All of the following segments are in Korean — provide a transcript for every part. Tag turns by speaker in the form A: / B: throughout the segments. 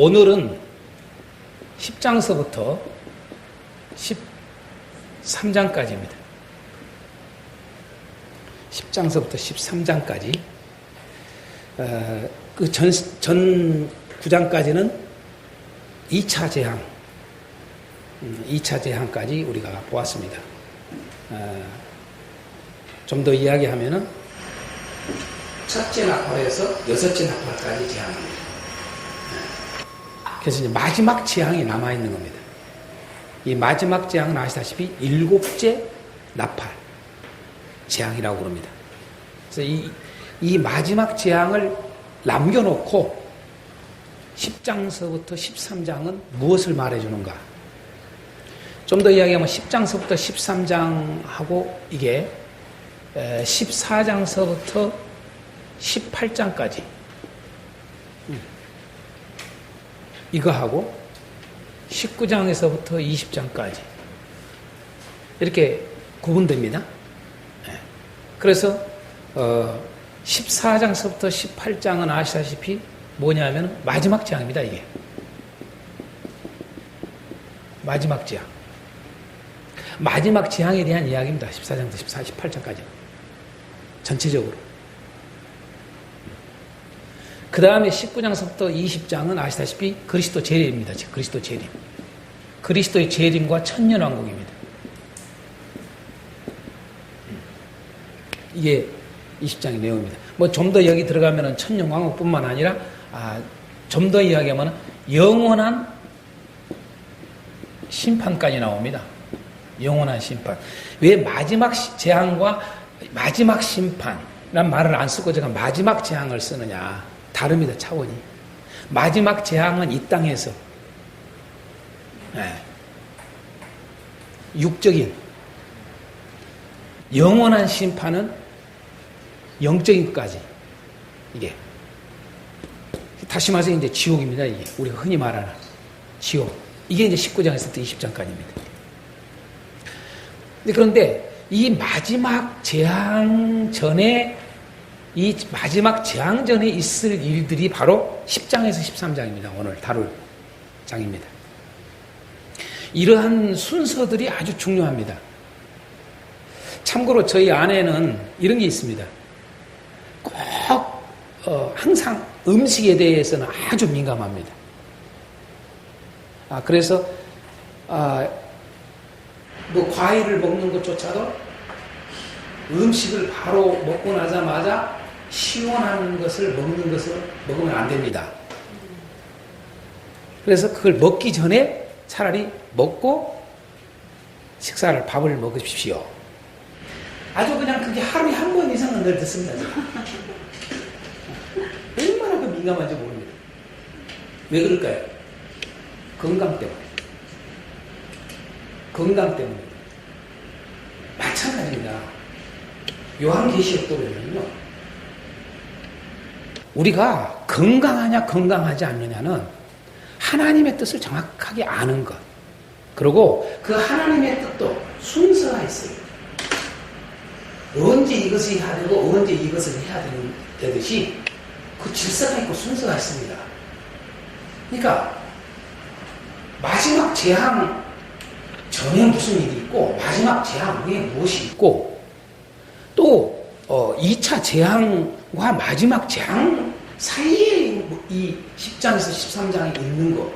A: 오늘은 10장서부터 13장까지입니다. 10장서부터 13장까지. 그 전 9장까지는 2차 재앙, 2차 재앙까지 우리가 보았습니다. 좀 더 이야기하면은 첫째 나팔에서 여섯째 나팔까지 재앙입니다. 그래서 이제 마지막 재앙이 남아있는 겁니다. 이 마지막 재앙은 아시다시피 7째 나팔 재앙이라고 그럽니다. 그래서 이 마지막 재앙을 남겨놓고 10장서부터 13장은 무엇을 말해주는가? 좀 더 이야기하면 10장서부터 13장하고 이게 14장서부터 18장까지 이거하고 19장에서부터 20장까지 이렇게 구분됩니다. 그래서 14장서부터 18장은 아시다시피 뭐냐면 마지막 재앙입니다. 이게 마지막 재앙, 마지막 재앙에 대한 이야기입니다. 14장부터 18장까지 전체적으로. 그 다음에 19장서부터 20장은 아시다시피 그리스도 재림입니다. 그리스도 재림, 그리스도의 재림과 천년왕국입니다. 이게 20장의 내용입니다. 뭐 좀 더 여기 들어가면은 천년왕국뿐만 아니라 좀 더 이야기하면 영원한 심판까지 나옵니다. 영원한 심판. 왜 마지막 재앙과 마지막 심판이란 말을 안 쓰고 제가 마지막 재앙을 쓰느냐? 다릅니다, 차원이. 마지막 재앙은 이 땅에서 육적인, 영원한 심판은 영적인 것까지. 이게 다시 말해서 이제 지옥입니다. 이게 우리가 흔히 말하는 지옥. 이게 이제 19장에서부터 20장까지입니다. 그런데 이 마지막 재앙 전에 있을 일들이 바로 10장에서 13장입니다. 오늘 다룰 장입니다. 이러한 순서들이 아주 중요합니다. 참고로 저희 아내는 이런 게 있습니다. 꼭 항상 음식에 대해서는 아주 민감합니다. 그래서 뭐 과일을 먹는 것조차도 음식을 바로 먹고 나자마자 시원한 것을 먹으면 안 됩니다. 그래서 그걸 먹기 전에 차라리 먹고 밥을 먹으십시오. 아주 그냥 그게 하루에 한 번 이상은 늘 듣습니다. 얼마나 그 민감한지 모릅니다. 왜 그럴까요? 건강 때문에. 건강 때문에. 마찬가지입니다. 요한계시록도 보면요, 우리가 건강하냐 건강하지 않느냐는 하나님의 뜻을 정확하게 아는 것, 그리고 그 하나님의 뜻도 순서가 있어요. 언제 이것을 해야 되고 언제 이것을 해야 되듯이 그 질서가 있고 순서가 있습니다. 그러니까 마지막 재앙 전에 무슨 일이 있고 마지막 재앙 후에 무엇이 있고 또 2차 재앙과 마지막 재앙 사이에 이 10장에서 13장에 있는 것,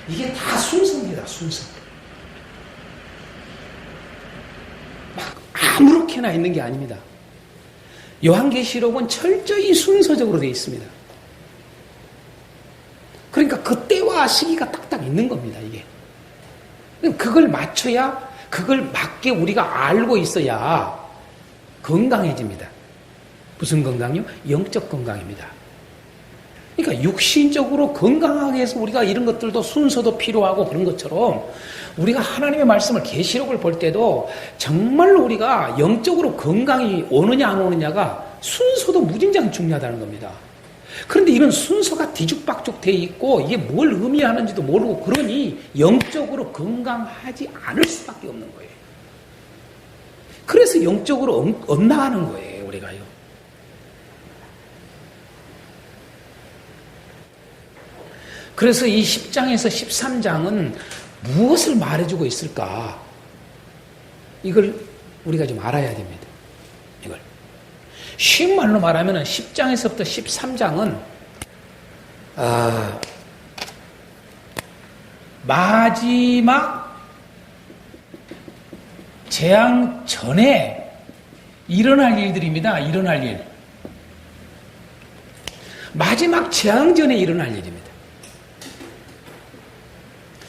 A: 이게 다 순서입니다. 순서. 막 아무렇게나 있는 게 아닙니다. 요한계시록은 철저히 순서적으로 되어 있습니다. 그러니까 그때와 시기가 딱딱 있는 겁니다. 이게. 그걸 맞춰야, 그걸 맞게 우리가 알고 있어야 건강해집니다. 무슨 건강이요? 영적 건강입니다. 그러니까 육신적으로 건강하게 해서 우리가 이런 것들도 순서도 필요하고 그런 것처럼 우리가 하나님의 말씀을, 계시록을 볼 때도 정말로 우리가 영적으로 건강이 오느냐 안 오느냐가 순서도 무진장 중요하다는 겁니다. 그런데 이런 순서가 뒤죽박죽 돼 있고 이게 뭘 의미하는지도 모르고 그러니 영적으로 건강하지 않을 수밖에 없는 거예요. 그래서 영적으로 엇나가는 거예요, 우리가요. 그래서 이 10장에서 13장은 무엇을 말해주고 있을까? 이걸 우리가 좀 알아야 됩니다. 이걸. 쉬운 말로 말하면 10장에서부터 13장은 마지막 재앙 전에 일어날 일들입니다. 일어날 일. 마지막 재앙 전에 일어날 일입니다.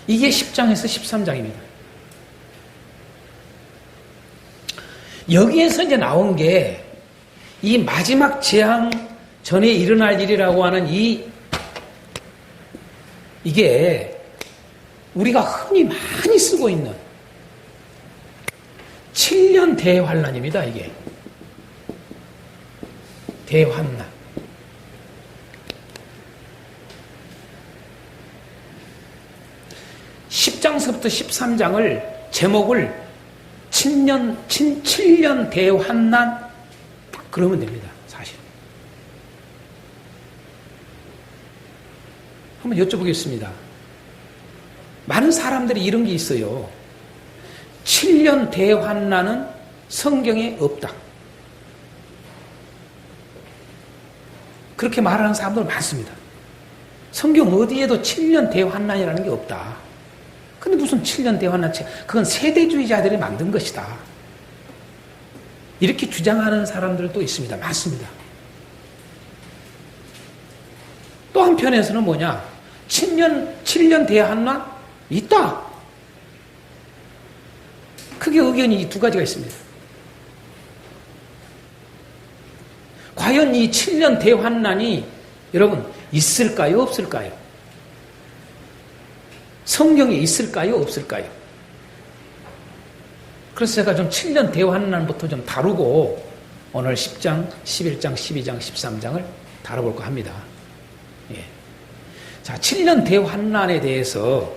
A: 이게 10장에서 13장입니다. 여기에서 이제 나온 게 이 마지막 재앙 전에 일어날 일이라고 하는 이게 우리가 흔히 많이 쓰고 있는 7년 대환란입니다. 이게 대환란. (10장서부터) (13장을) 제목을 7년 대환난 그러면 됩니다. 사실. 한번 여쭤보겠습니다. 많은 사람들이 이런 게 있어요. 7년 대환난은 성경에 없다. 그렇게 말하는 사람들 많습니다. 성경 어디에도 7년 대환난이라는 게 없다. 근데 무슨 7년 대환난, 그건 세대주의자들이 만든 것이다. 이렇게 주장하는 사람들도 있습니다. 많습니다. 또 한편에서는 뭐냐? 7년 대환난? 있다. 크게 의견이 두 가지가 있습니다. 과연 이 7년 대환난이 여러분 있을까요? 없을까요? 성경에 있을까요? 없을까요? 그래서 제가 좀 7년 대환난부터 좀 다루고 오늘 10장, 11장, 12장, 13장을 다뤄볼까 합니다. 예. 자, 7년 대환난에 대해서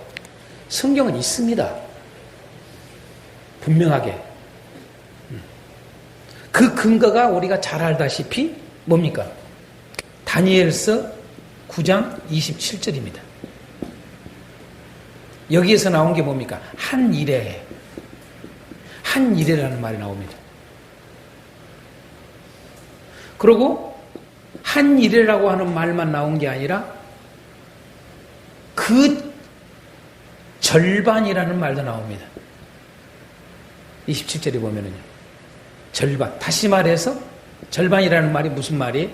A: 성경은 있습니다. 분명하게. 그 근거가 우리가 잘 알다시피 뭡니까? 다니엘서 9장 27절입니다. 여기에서 나온 게 뭡니까? 한 일에라는 말이 나옵니다. 그리고 한 일에라고 하는 말만 나온 게 아니라 그 절반이라는 말도 나옵니다. 27절에 보면은요. 절반. 다시 말해서 절반이라는 말이 무슨 말이에요?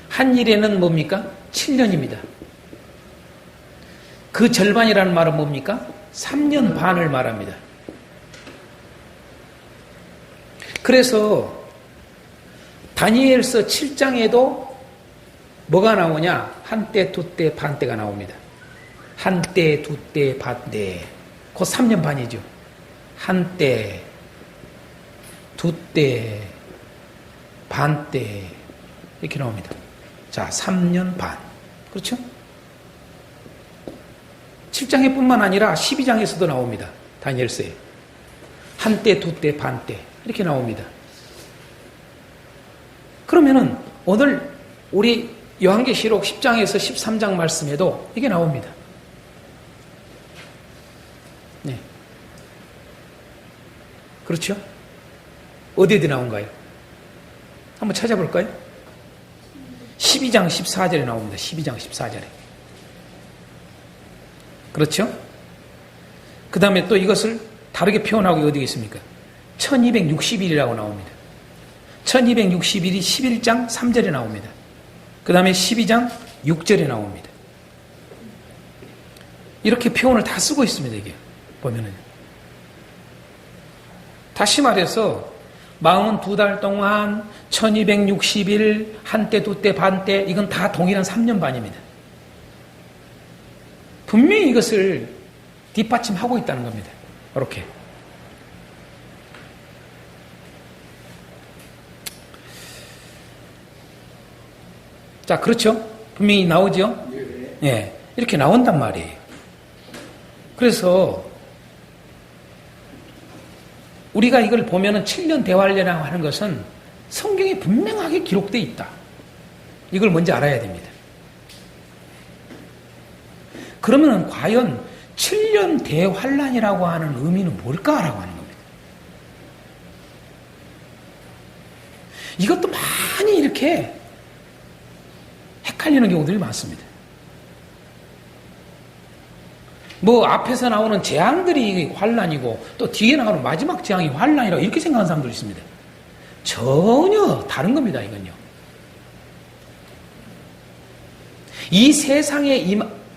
A: 한 일에는 뭡니까? 7년입니다. 그 절반이라는 말은 뭡니까? 3년 반을 말합니다. 그래서 다니엘서 7장에도 뭐가 나오냐? 한때, 두때, 반때가 나옵니다. 한때, 두때, 반때. 곧 3년 반이죠. 한때, 두때, 반때 이렇게 나옵니다. 자, 3년 반. 그렇죠? 7장에 뿐만 아니라 12장에서도 나옵니다. 다니엘서에. 한때, 두때, 반때 이렇게 나옵니다. 그러면은 오늘 우리 요한계시록 10장에서 13장 말씀에도 이게 나옵니다. 네. 그렇죠? 어디에 나온가요? 한번 찾아볼까요? 12장 14절에 나옵니다. 12장 14절에. 그렇죠? 그 다음에 또 이것을 다르게 표현하고 어디에 있습니까? 1260일이라고 나옵니다. 1260일이 11장 3절에 나옵니다. 그 다음에 12장 6절에 나옵니다. 이렇게 표현을 다 쓰고 있습니다. 이게 보면은. 다시 말해서 42달 동안 1260일 한때 두때 반때 이건 다 동일한 3년 반입니다. 분명히 이것을 뒷받침하고 있다는 겁니다. 이렇게. 자, 그렇죠? 분명히 나오죠? 예. 이렇게 나온단 말이에요. 그래서 우리가 이걸 보면은 7년 대환란이라고 하는 것은 성경에 분명하게 기록되어 있다. 이걸 먼저 알아야 됩니다. 그러면 과연 7년 대환란이라고 하는 의미는 뭘까라고 하는 겁니다. 이것도 많이 이렇게 헷갈리는 경우들이 많습니다. 뭐 앞에서 나오는 재앙들이 환란이고 또 뒤에 나오는 마지막 재앙이 환란이라고 이렇게 생각하는 사람들이 있습니다. 전혀 다른 겁니다. 이건요. 이 세상에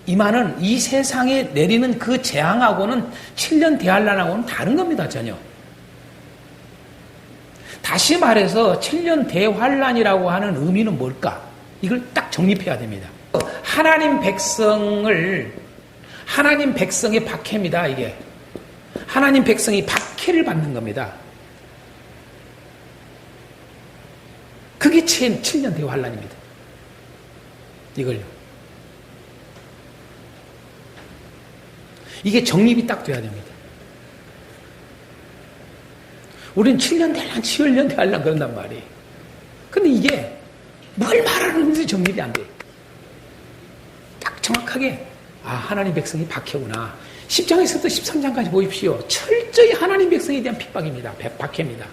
A: 임하는 이 세상에 내리는 그 재앙하고는 7년 대환란하고는 다른 겁니다. 전혀. 다시 말해서 7년 대환란이라고 하는 의미는 뭘까? 이걸 딱 정립해야 됩니다. 하나님 백성의 박해입니다. 이게 하나님 백성이 박해를 받는 겁니다. 그게 7년 대환란입니다. 이걸요. 이게 정립이 딱 돼야 됩니다. 우리는 7년 대환란, 7년 대환란 그런단 말이에요. 근데 이게 뭘 말하는지 정립이 안 돼요. 딱 정확하게 하나님 백성이 박해구나. 10장에서부터 13장까지 보십시오. 철저히 하나님 백성에 대한 핍박입니다. 박해입니다.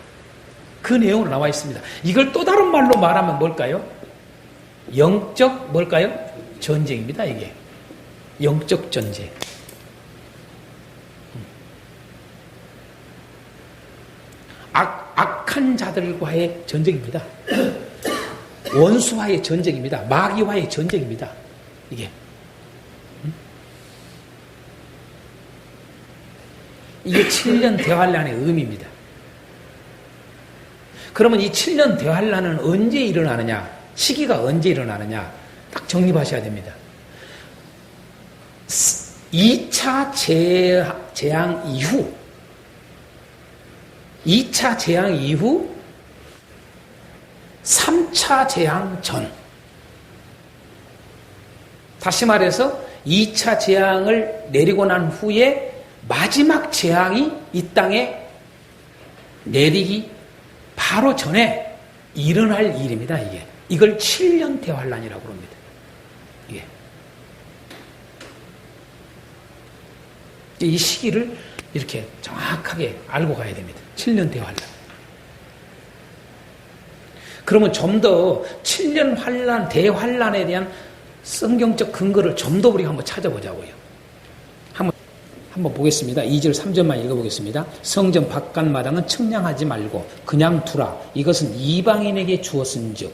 A: 그 내용으로 나와 있습니다. 이걸 또 다른 말로 말하면 뭘까요? 영적 뭘까요? 전쟁입니다. 이게 영적 전쟁. 악한 자들과의 전쟁입니다. 원수와의 전쟁입니다. 마귀와의 전쟁입니다. 이게 7년 대환란의 의미입니다. 그러면 이 7년 대환란은 언제 일어나느냐? 시기가 언제 일어나느냐? 딱 정립하셔야 됩니다. 2차 재앙 이후 2차 재앙 이후 3차 재앙 전. 다시 말해서 2차 재앙을 내리고 난 후에 마지막 재앙이 이 땅에 내리기 바로 전에 일어날 일입니다. 이걸 7년 대환란이라고 합니다. 이 시기를 이렇게 정확하게 알고 가야 됩니다. 7년 대환란. 그러면 좀 더 7년 환란, 대환란에 대한 성경적 근거를 좀 더 우리가 한번 찾아보자고요. 한번 보겠습니다. 2절 3절만 읽어보겠습니다. 성전 바깥마당은 측량하지 말고 그냥 두라. 이것은 이방인에게 주었은즉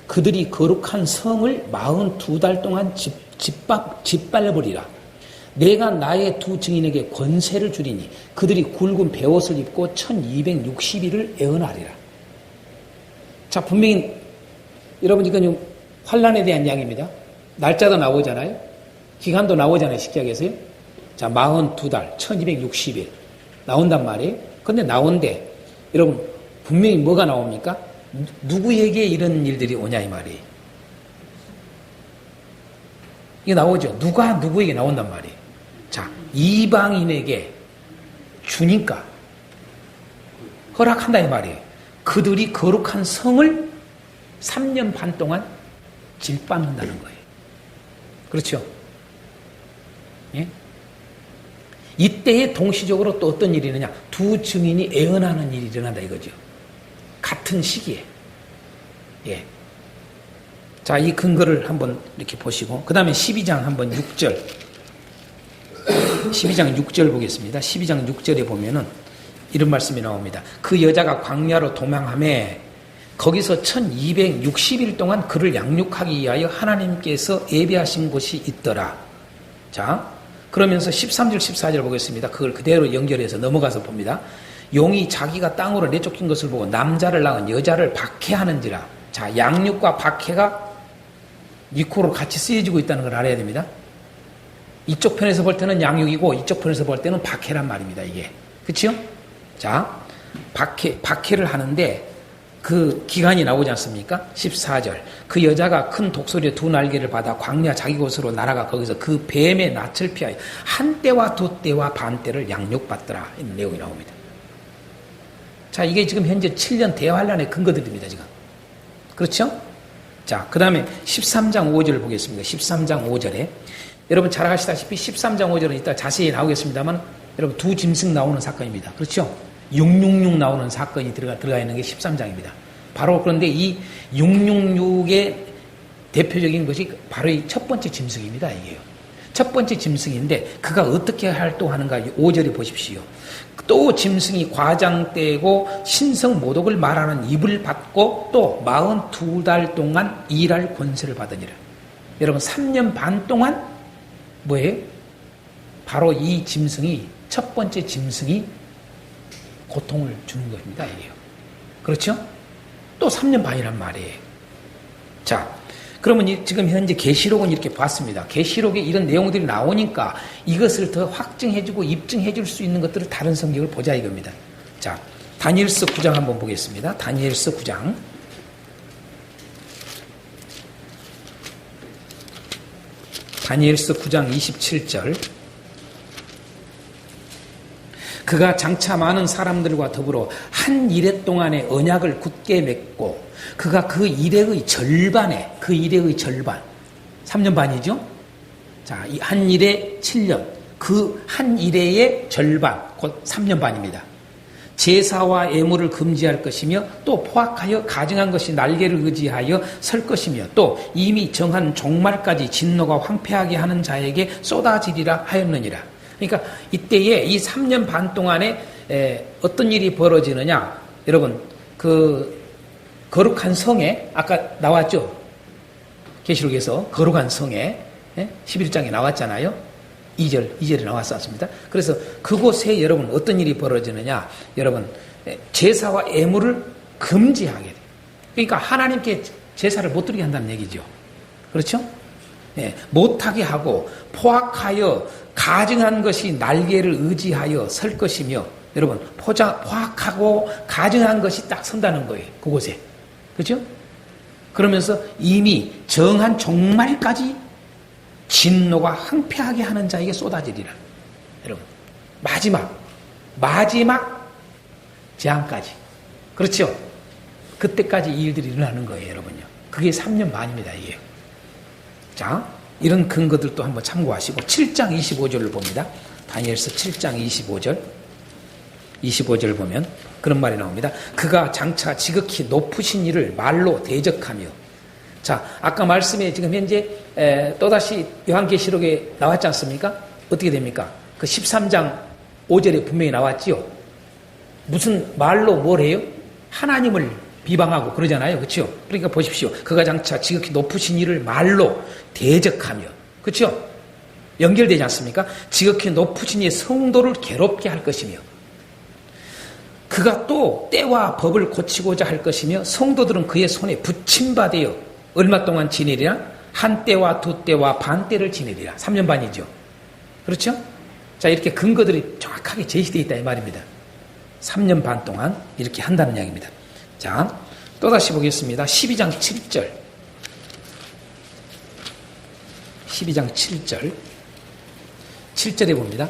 A: 그들이 거룩한 성을 42달 동안 짓밟으리라. 내가 나의 두 증인에게 권세를 주리니 그들이 굵은 베옷을 입고 1260일을 애언하리라. 자, 분명히 여러분 이건 환란에 대한 이야기입니다. 날짜도 나오잖아요. 기간도 나오잖아요. 식기약에서요. 자, 42달, 1260일 나온단 말이에요. 근데 나온데 여러분 분명히 뭐가 나옵니까? 누구에게 이런 일들이 오냐 이 말이에요. 이게 나오죠. 누가 누구에게 나온단 말이에요. 자, 이방인에게 주니까 허락한다 이 말이에요. 그들이 거룩한 성을 3년 반 동안 짓밟는다는 거예요. 그렇죠? 예? 이때에 동시적으로 또 어떤 일이 있느냐? 두 증인이 애언하는 일이 일어난다 이거죠. 같은 시기에. 예. 자, 이 근거를 한번 이렇게 보시고, 그 다음에 12장 한번 6절. 12장 6절 보겠습니다. 12장 6절에 보면은 이런 말씀이 나옵니다. 그 여자가 광야로 도망하매 거기서 1260일 동안 그를 양육하기 위하여 하나님께서 예비하신 곳이 있더라. 자, 그러면서 13절 14절 보겠습니다. 그걸 그대로 연결해서 넘어가서 봅니다. 용이 자기가 땅으로 내쫓긴 것을 보고 남자를 낳은 여자를 박해하는지라. 자, 양육과 박해가 이코로 같이 쓰여지고 있다는 걸 알아야 됩니다. 이쪽 편에서 볼 때는 양육이고 이쪽 편에서 볼 때는 박해란 말입니다. 이게. 그렇죠? 자, 박해를 하는데 그 기간이 나오지 않습니까? 14절. 그 여자가 큰 독소리에 두 날개를 받아 광야 자기 곳으로 날아가 거기서 그 뱀의 낯을 피하여 한 때와 두 때와 반 때를 양육받더라. 이런 내용이 나옵니다. 자, 이게 지금 현재 7년 대환란의 근거들입니다. 지금. 그렇죠? 자, 그 다음에 13장 5절을 보겠습니다. 13장 5절에 여러분 잘 아시다시피 13장 5절은 이따 자세히 나오겠습니다만 여러분 두 짐승 나오는 사건입니다. 그렇죠? 666 나오는 사건이 들어가 있는 게 13장입니다. 바로 그런데 이 666의 대표적인 것이 바로 이 첫 번째 짐승입니다. 이게요. 첫 번째 짐승인데 그가 어떻게 활동하는가 5절에 보십시오. 또 짐승이 과장되고 신성 모독을 말하는 입을 받고 또 42달 동안 일할 권세를 받으니라. 여러분 3년 반 동안 뭐예요? 바로 이 짐승이 첫 번째 짐승이 고통을 주는 것입니다. 이게요. 그렇죠? 또 3년 반이란 말이에요. 자, 그러면 지금 현재 계시록은 이렇게 봤습니다. 계시록에 이런 내용들이 나오니까 이것을 더 확증해주고 입증해줄 수 있는 것들을 다른 성경을 보자 이겁니다. 자, 다니엘서 9장 한번 보겠습니다. 다니엘서 9장. 다니엘서 9장 27절. 그가 장차 많은 사람들과 더불어 한 이레 동안의 언약을 굳게 맺고 그가 그 이레의 절반에 그 이레의 절반 3년 반이죠. 자, 이 한 이레 7년 그 한 이레의 절반 곧 3년 반입니다. 제사와 예물을 금지할 것이며 또 포악하여 가증한 것이 날개를 의지하여 설 것이며 또 이미 정한 종말까지 진노가 황폐하게 하는 자에게 쏟아지리라 하였느니라. 그러니까 이때에 이 3년 반 동안에 어떤 일이 벌어지느냐. 여러분 그 거룩한 성에 아까 나왔죠. 계시록에서 거룩한 성에 11장에 나왔잖아요. 2절에 나왔지 않습니까? 그래서 그곳에 여러분 어떤 일이 벌어지느냐. 여러분 제사와 예물을 금지하게 돼요. 그러니까 하나님께 제사를 못 드리게 한다는 얘기죠. 그렇죠? 못하게 하고 포악하여 가증한 것이 날개를 의지하여 설 것이며 여러분 포악하고 가증한 것이 딱 선다는 거예요. 그곳에. 그렇죠? 그러면서 이미 정한 종말까지 진노가 황폐하게 하는 자에게 쏟아지리라. 여러분 마지막 재앙까지. 그렇죠? 그때까지 이 일들이 일어나는 거예요. 여러분요. 그게 3년 반입니다. 이게. 자, 이런 근거들도 한번 참고하시고 7장 25절을 봅니다. 다니엘서 7장 25절 보면 그런 말이 나옵니다. 그가 장차 지극히 높으신 이를 말로 대적하며. 자, 아까 말씀에 지금 현재 또다시 요한계시록에 나왔지 않습니까? 어떻게 됩니까? 그 13장 5절에 분명히 나왔지요. 무슨 말로 뭘 해요? 하나님을 비방하고 그러잖아요. 그렇죠? 그러니까 보십시오. 그가 장차 지극히 높으신 이를 말로 대적하며. 그렇죠? 연결되지 않습니까? 지극히 높으신 이의 성도를 괴롭게 할 것이며 그가 또 때와 법을 고치고자 할 것이며 성도들은 그의 손에 붙임받아요. 얼마 동안 지내리라? 한 때와 두 때와 반 때를 지내리라. 3년 반이죠. 그렇죠? 자, 이렇게 근거들이 정확하게 제시되어 있다 이 말입니다. 3년 반 동안 이렇게 한다는 이야기입니다. 자, 또다시 보겠습니다. 12장 7절. 12장 7절. 7절에 봅니다.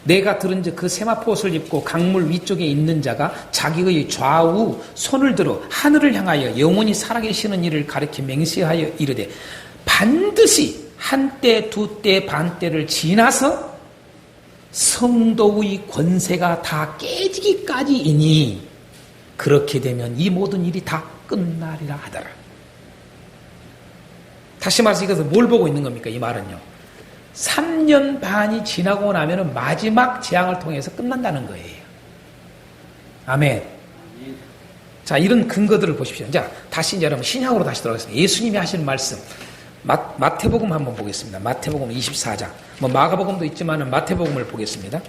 A: 내가 들은즉 그 세마포옷을 입고 강물 위쪽에 있는 자가 자기의 좌우 손을 들어 하늘을 향하여 영원히 살아계시는 이를 가리켜 맹세하여 이르되 반드시 한때 두때 반때를 지나서 성도의 권세가 다 깨지기까지이니 그렇게 되면 이 모든 일이 다 끝나리라 하더라. 다시 말해서 이것은 뭘 보고 있는 겁니까? 이 말은요. 3년 반이 지나고 나면 마지막 재앙을 통해서 끝난다는 거예요. 아멘. 자, 이런 근거들을 보십시오. 자, 다시 이제 여러분 신약으로 다시 돌아가겠습니다. 예수님이 하시는 말씀. 마태복음 한번 보겠습니다. 마태복음 24장. 뭐 마가복음도 있지만 마태복음을 보겠습니다.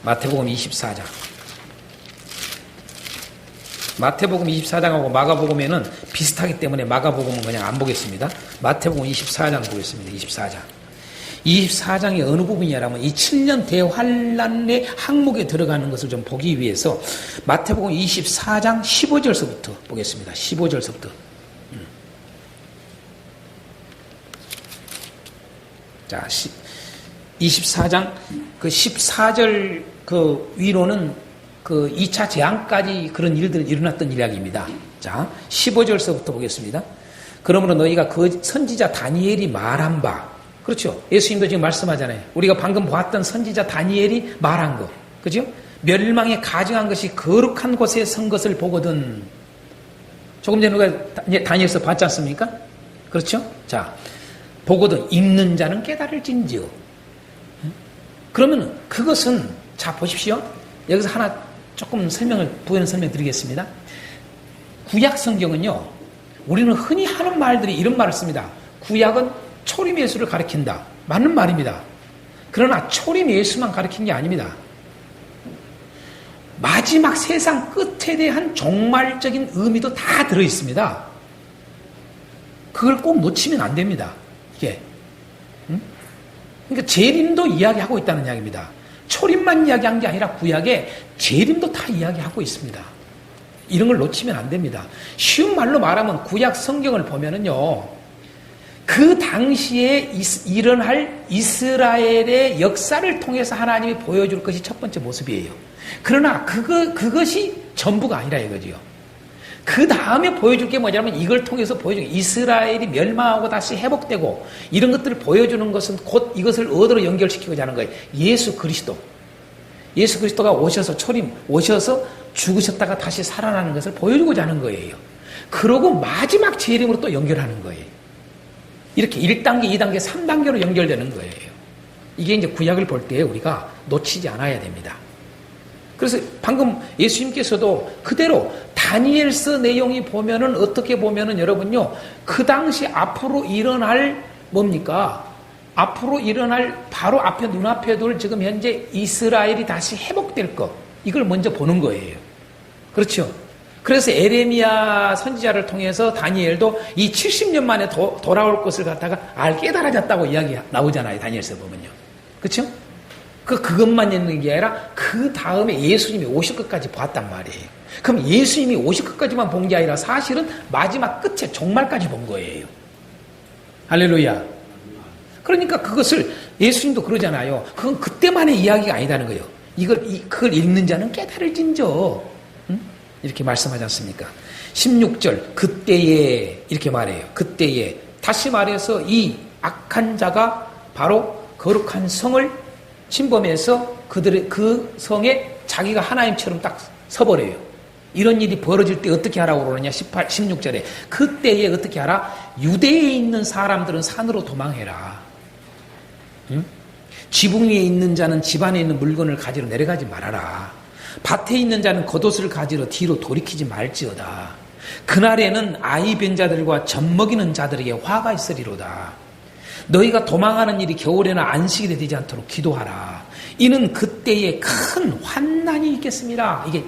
A: 마태복음 24장. 마태복음 24장하고 마가복음에는 비슷하기 때문에 마가복음은 그냥 안 보겠습니다. 마태복음 24장 보겠습니다. 24장. 24장이 어느 부분이냐면 이 7년 대환란의 항목에 들어가는 것을 좀 보기 위해서 마태복음 24장 15절서부터 보겠습니다. 15절서부터. 자, 24장 그 14절 그 위로는 그 2차 재앙까지 그런 일들이 일어났던 이야기입니다. 자, 15절서부터 보겠습니다. 그러므로 너희가 그 선지자 다니엘이 말한 바 그렇죠. 예수님도 지금 말씀하잖아요. 우리가 방금 보았던 선지자 다니엘이 말한 거. 그죠? 멸망에 가증한 것이 거룩한 곳에 선 것을 보거든. 조금 전에 우리가 다니엘서 봤지 않습니까? 그렇죠? 자, 보거든 읽는 자는 깨달을진지요. 그러면 그것은 자 보십시오. 여기서 하나 조금 부연 설명 드리겠습니다. 구약 성경은요, 우리는 흔히 하는 말들이 이런 말을 씁니다. 구약은 초림 예수를 가리킨다. 맞는 말입니다. 그러나 초림 예수만 가리킨 게 아닙니다. 마지막 세상 끝에 대한 종말적인 의미도 다 들어있습니다. 그걸 꼭 놓치면 안 됩니다. 이게. 그러니까 재림도 이야기하고 있다는 이야기입니다. 초림만 이야기한 게 아니라 구약에 재림도 다 이야기하고 있습니다. 이런 걸 놓치면 안 됩니다. 쉬운 말로 말하면 구약 성경을 보면은요, 그 당시에 일어날 이스라엘의 역사를 통해서 하나님이 보여줄 것이 첫 번째 모습이에요. 그러나 그것이 전부가 아니라 이거지요. 그 다음에 보여줄 게 뭐냐면 이걸 통해서 보여주는 이스라엘이 멸망하고 다시 회복되고 이런 것들을 보여주는 것은 곧 이것을 어디로 연결시키고자 하는 거예요. 예수 그리스도. 예수 그리스도가 오셔서 죽으셨다가 다시 살아나는 것을 보여주고자 하는 거예요. 그러고 마지막 재림으로 또 연결하는 거예요. 이렇게 1단계, 2단계, 3단계로 연결되는 거예요. 이게 이제 구약을 볼 때 우리가 놓치지 않아야 됩니다. 그래서 방금 예수님께서도 그대로 다니엘서 내용이 보면은 어떻게 보면은 여러분요, 그 당시 앞으로 일어날 뭡니까? 앞으로 일어날 바로 앞에 눈앞에 둘 지금 현재 이스라엘이 다시 회복될 것, 이걸 먼저 보는 거예요. 그렇죠? 그래서 에레미야 선지자를 통해서 다니엘도 이 70년 만에 돌아올 것을 갖다가 깨달아졌다고 이야기 나오잖아요. 다니엘서 보면요. 그렇죠? 그것만 있는 게 아니라 그 다음에 예수님이 오실 것까지 봤단 말이에요. 그럼 예수님이 오실 것까지만 본 게 아니라 사실은 마지막 끝에 종말까지 본 거예요. 할렐루야. 그러니까 그것을 예수님도 그러잖아요. 그건 그때만의 이야기가 아니다는 거예요. 그걸 읽는 자는 깨달을진저. 이렇게 말씀하지 않습니까? 16절 그때에 이렇게 말해요. 그때에 다시 말해서 이 악한 자가 바로 거룩한 성을 침범해서 그 성에 자기가 하나님처럼 딱 서버려요. 이런 일이 벌어질 때 어떻게 하라고 그러느냐? 16절에 그때에 어떻게 하라? 유대에 있는 사람들은 산으로 도망해라. 응? 지붕 위에 있는 자는 집 안에 있는 물건을 가지러 내려가지 말아라. 밭에 있는 자는 겉옷을 가지러 뒤로 돌이키지 말지어다. 그날에는 아이 뵌 자들과 젖먹이는 자들에게 화가 있으리로다. 너희가 도망하는 일이 겨울에는 안식일에 되지 않도록 기도하라. 이는 그때에 큰 환난이 있겠습니다. 이게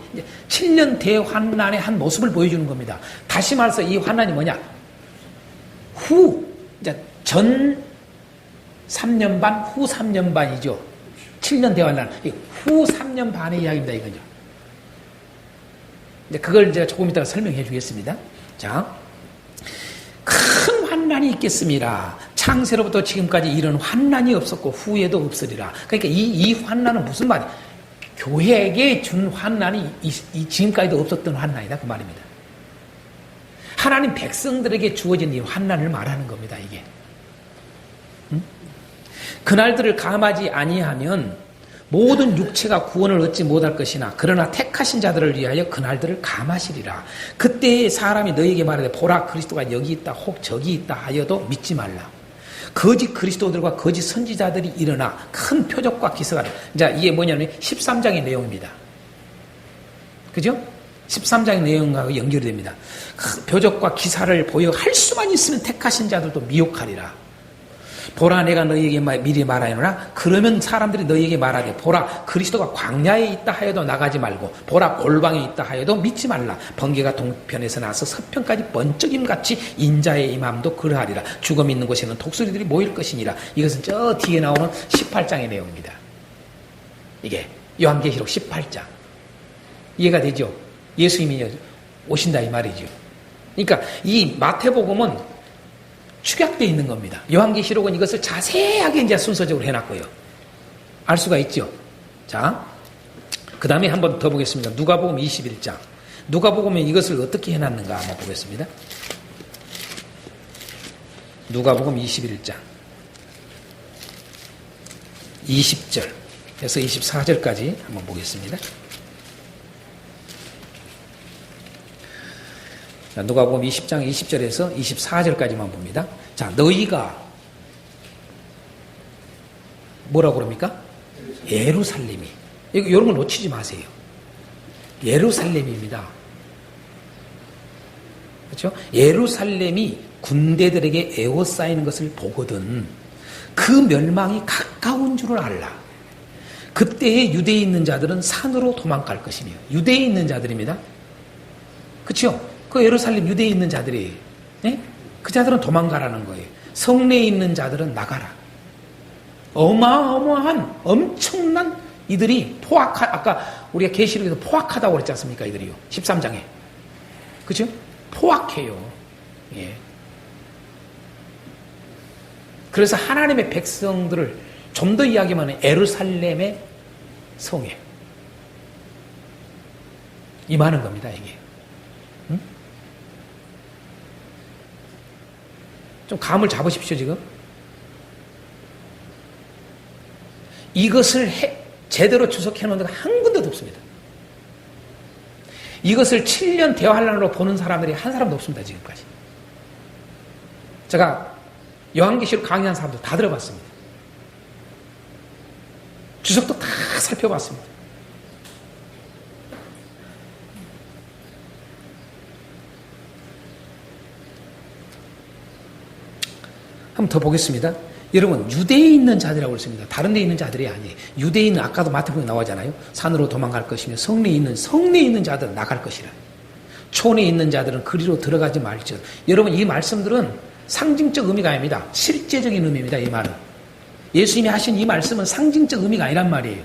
A: 7년 대환난의 한 모습을 보여주는 겁니다. 다시 말해서 이 환난이 뭐냐? 전 3년 반, 후 3년 반이죠. 7년 대환난. 후 3년 반의 이야기입니다. 이거죠. 그걸 제가 조금 이따가 설명해 주겠습니다. 자, 큰 환난이 있겠습니다. 창세로부터 지금까지 이런 환난이 없었고 후에도 없으리라. 그러니까 이 환난은 무슨 말이에요? 교회에게 준 환난이 지금까지도 없었던 환난이다 그 말입니다. 하나님 백성들에게 주어진 이 환난을 말하는 겁니다. 이게. 그날들을 감하지 아니하면 모든 육체가 구원을 얻지 못할 것이나 그러나 택하신 자들을 위하여 그날들을 감하시리라. 그때에 사람이 너희에게 말하되 보라 그리스도가 여기 있다 혹 저기 있다 하여도 믿지 말라. 거짓 그리스도들과 거짓 선지자들이 일어나 큰 표적과 기사가 자 이게 뭐냐면 13장의 내용입니다. 그죠? 13장의 내용과 연결이 됩니다. 표적과 기사를 보여 할 수만 있으면 택하신 자들도 미혹하리라. 보라 내가 너희에게 미리 말하노라. 그러면 사람들이 너희에게 말하되 보라 그리스도가 광야에 있다 하여도 나가지 말고 보라 골방에 있다 하여도 믿지 말라. 번개가 동편에서 나서 서편까지 번쩍임같이 인자의 임함도 그러하리라. 죽음 있는 곳에는 독수리들이 모일 것이니라. 이것은 저 뒤에 나오는 18장의 내용입니다. 이게 요한계시록 18장. 이해가 되죠? 예수님이 오신다 이 말이죠. 그러니까 이 마태복음은 축약되어 있는 겁니다. 요한계시록은 이것을 자세하게 이제 순서적으로 해놨고요. 알 수가 있죠. 자, 그 다음에 한번 더 보겠습니다. 누가복음 21장. 누가복음에 이것을 어떻게 해놨는가 한번 보겠습니다. 누가복음 21장. 20절에서 24절까지 한번 보겠습니다. 자, 누가복음 20장 20절에서 24절까지만 봅니다. 자, 너희가 뭐라고 그럽니까? 예루살렘이. 이런 걸 놓치지 마세요. 예루살렘입니다. 그렇죠? 예루살렘이 군대들에게 에워싸이는 것을 보거든 그 멸망이 가까운 줄을 알라. 그때에 유대에 있는 자들은 산으로 도망갈 것이며. 유대에 있는 자들입니다. 그렇죠? 그 예루살렘 유대에 있는 자들이에요. 네? 그 자들은 도망가라는 거예요. 성내에 있는 자들은 나가라. 어마어마한 엄청난 이들이 아까 우리가 계시록에서 포악하다고 그랬지 않습니까? 이들이요. 13장에. 그죠? 포악해요. 예. 그래서 하나님의 백성들을 좀 더 이야기하면 예루살렘의 성에 임하는 겁니다, 이게. 응? 좀 감을 잡으십시오, 지금. 이것을 제대로 주석해 놓은 데가 한 군데도 없습니다. 이것을 7년 대환란으로 보는 사람들이 한 사람도 없습니다, 지금까지. 제가 요한계시록 강의한 사람들 다 들어봤습니다. 주석도 다 살펴봤습니다. 한번 더 보겠습니다. 여러분, 유대에 있는 자들이라고 했습니다. 다른 데 있는 자들이 아니에요. 유대에 있는, 아까도 마태복음에 나오잖아요. 산으로 도망갈 것이며 성내에 있는 자들은 나갈 것이라. 촌에 있는 자들은 그리로 들어가지 말지어. 여러분, 이 말씀들은 상징적 의미가 아닙니다. 실제적인 의미입니다. 이 말은. 예수님이 하신 이 말씀은 상징적 의미가 아니란 말이에요.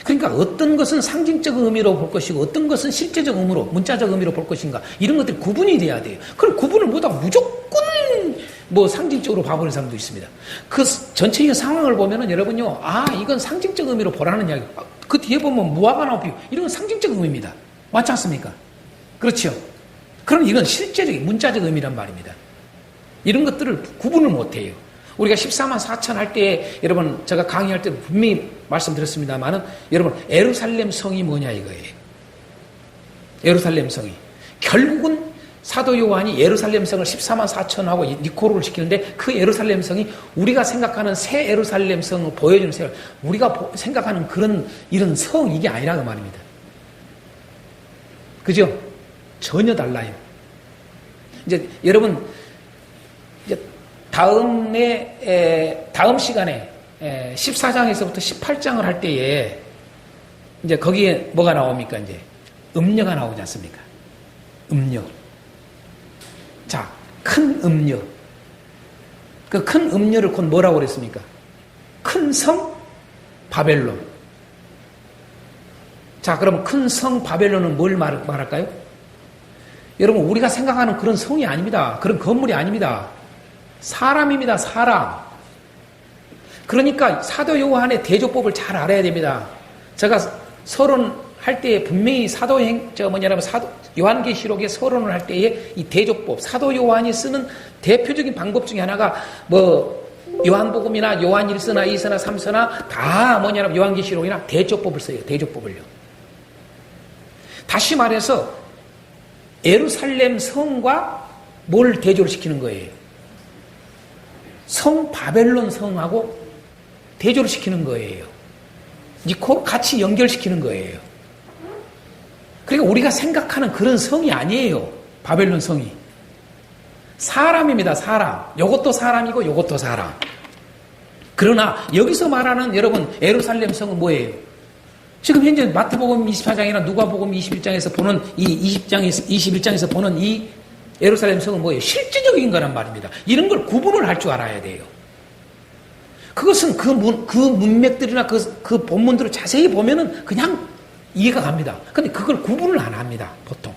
A: 그러니까 어떤 것은 상징적 의미로 볼 것이고 어떤 것은 실제적 의미로, 문자적 의미로 볼 것인가, 이런 것들이 구분이 돼야 돼요. 그럼 구분을 못하고 무조건 상징적으로 봐버리는 사람도 있습니다. 그 전체적인 상황을 보면은 여러분요, 이건 상징적 의미로 보라는 이야기. 그 뒤에 보면 무화과 나오고 이런 건 상징적 의미입니다. 맞지 않습니까? 그렇죠? 그럼 이건 실제적인 문자적 의미란 말입니다. 이런 것들을 구분을 못해요. 우리가 14만 4천 할 때, 여러분, 제가 강의할 때 분명히 말씀드렸습니다만은, 여러분, 예루살렘 성이 뭐냐 이거예요. 예루살렘 성이. 결국은 사도 요한이 예루살렘 성을 14만 4천하고 니코로를 시키는데, 그 예루살렘 성이 우리가 생각하는 새 예루살렘 성을 보여주는 새, 우리가 생각하는 이런 성, 이게 아니라 그 말입니다. 그죠? 전혀 달라요. 이제 여러분, 다음 시간에 14장에서부터 18장을 할 때에 이제 거기에 뭐가 나옵니까? 이제 음녀가 나오지 않습니까? 음녀. 자, 큰 음녀. 그 큰 음녀를 곧 뭐라고 그랬습니까? 큰 성 바벨론. 자, 그럼 큰 성 바벨론은 뭘 말할까요? 여러분, 우리가 생각하는 그런 성이 아닙니다. 그런 건물이 아닙니다. 사람입니다. 사람. 그러니까 사도 요한의 대조법을 잘 알아야 됩니다. 제가 서론할 때에 분명히 요한계시록의 서론을 할 때에 이 대조법, 사도 요한이 쓰는 대표적인 방법 중에 하나가 요한복음이나 요한 1서나 2서나 3서나 다 요한계시록이나 대조법을 써요. 대조법을요. 다시 말해서 예루살렘 성과 뭘 대조를 시키는 거예요? 성 바벨론 성하고 대조를 시키는 거예요. 니코 같이 연결시키는 거예요. 그러니까 우리가 생각하는 그런 성이 아니에요. 바벨론 성이. 사람입니다. 사람. 요것도 사람이고 요것도 사람. 그러나 여기서 말하는 여러분 예루살렘 성은 뭐예요? 지금 현재 마태복음 24장이나 누가복음 21장에서 보는 이 21장에서 보는 이 예루살렘 성은 뭐예요? 실제적인 거란 말입니다. 이런 걸 구분을 할 줄 알아야 돼요. 그것은 그 문맥들이나 그 본문들을 자세히 보면은 그냥 이해가 갑니다. 근데 그걸 구분을 안 합니다. 보통.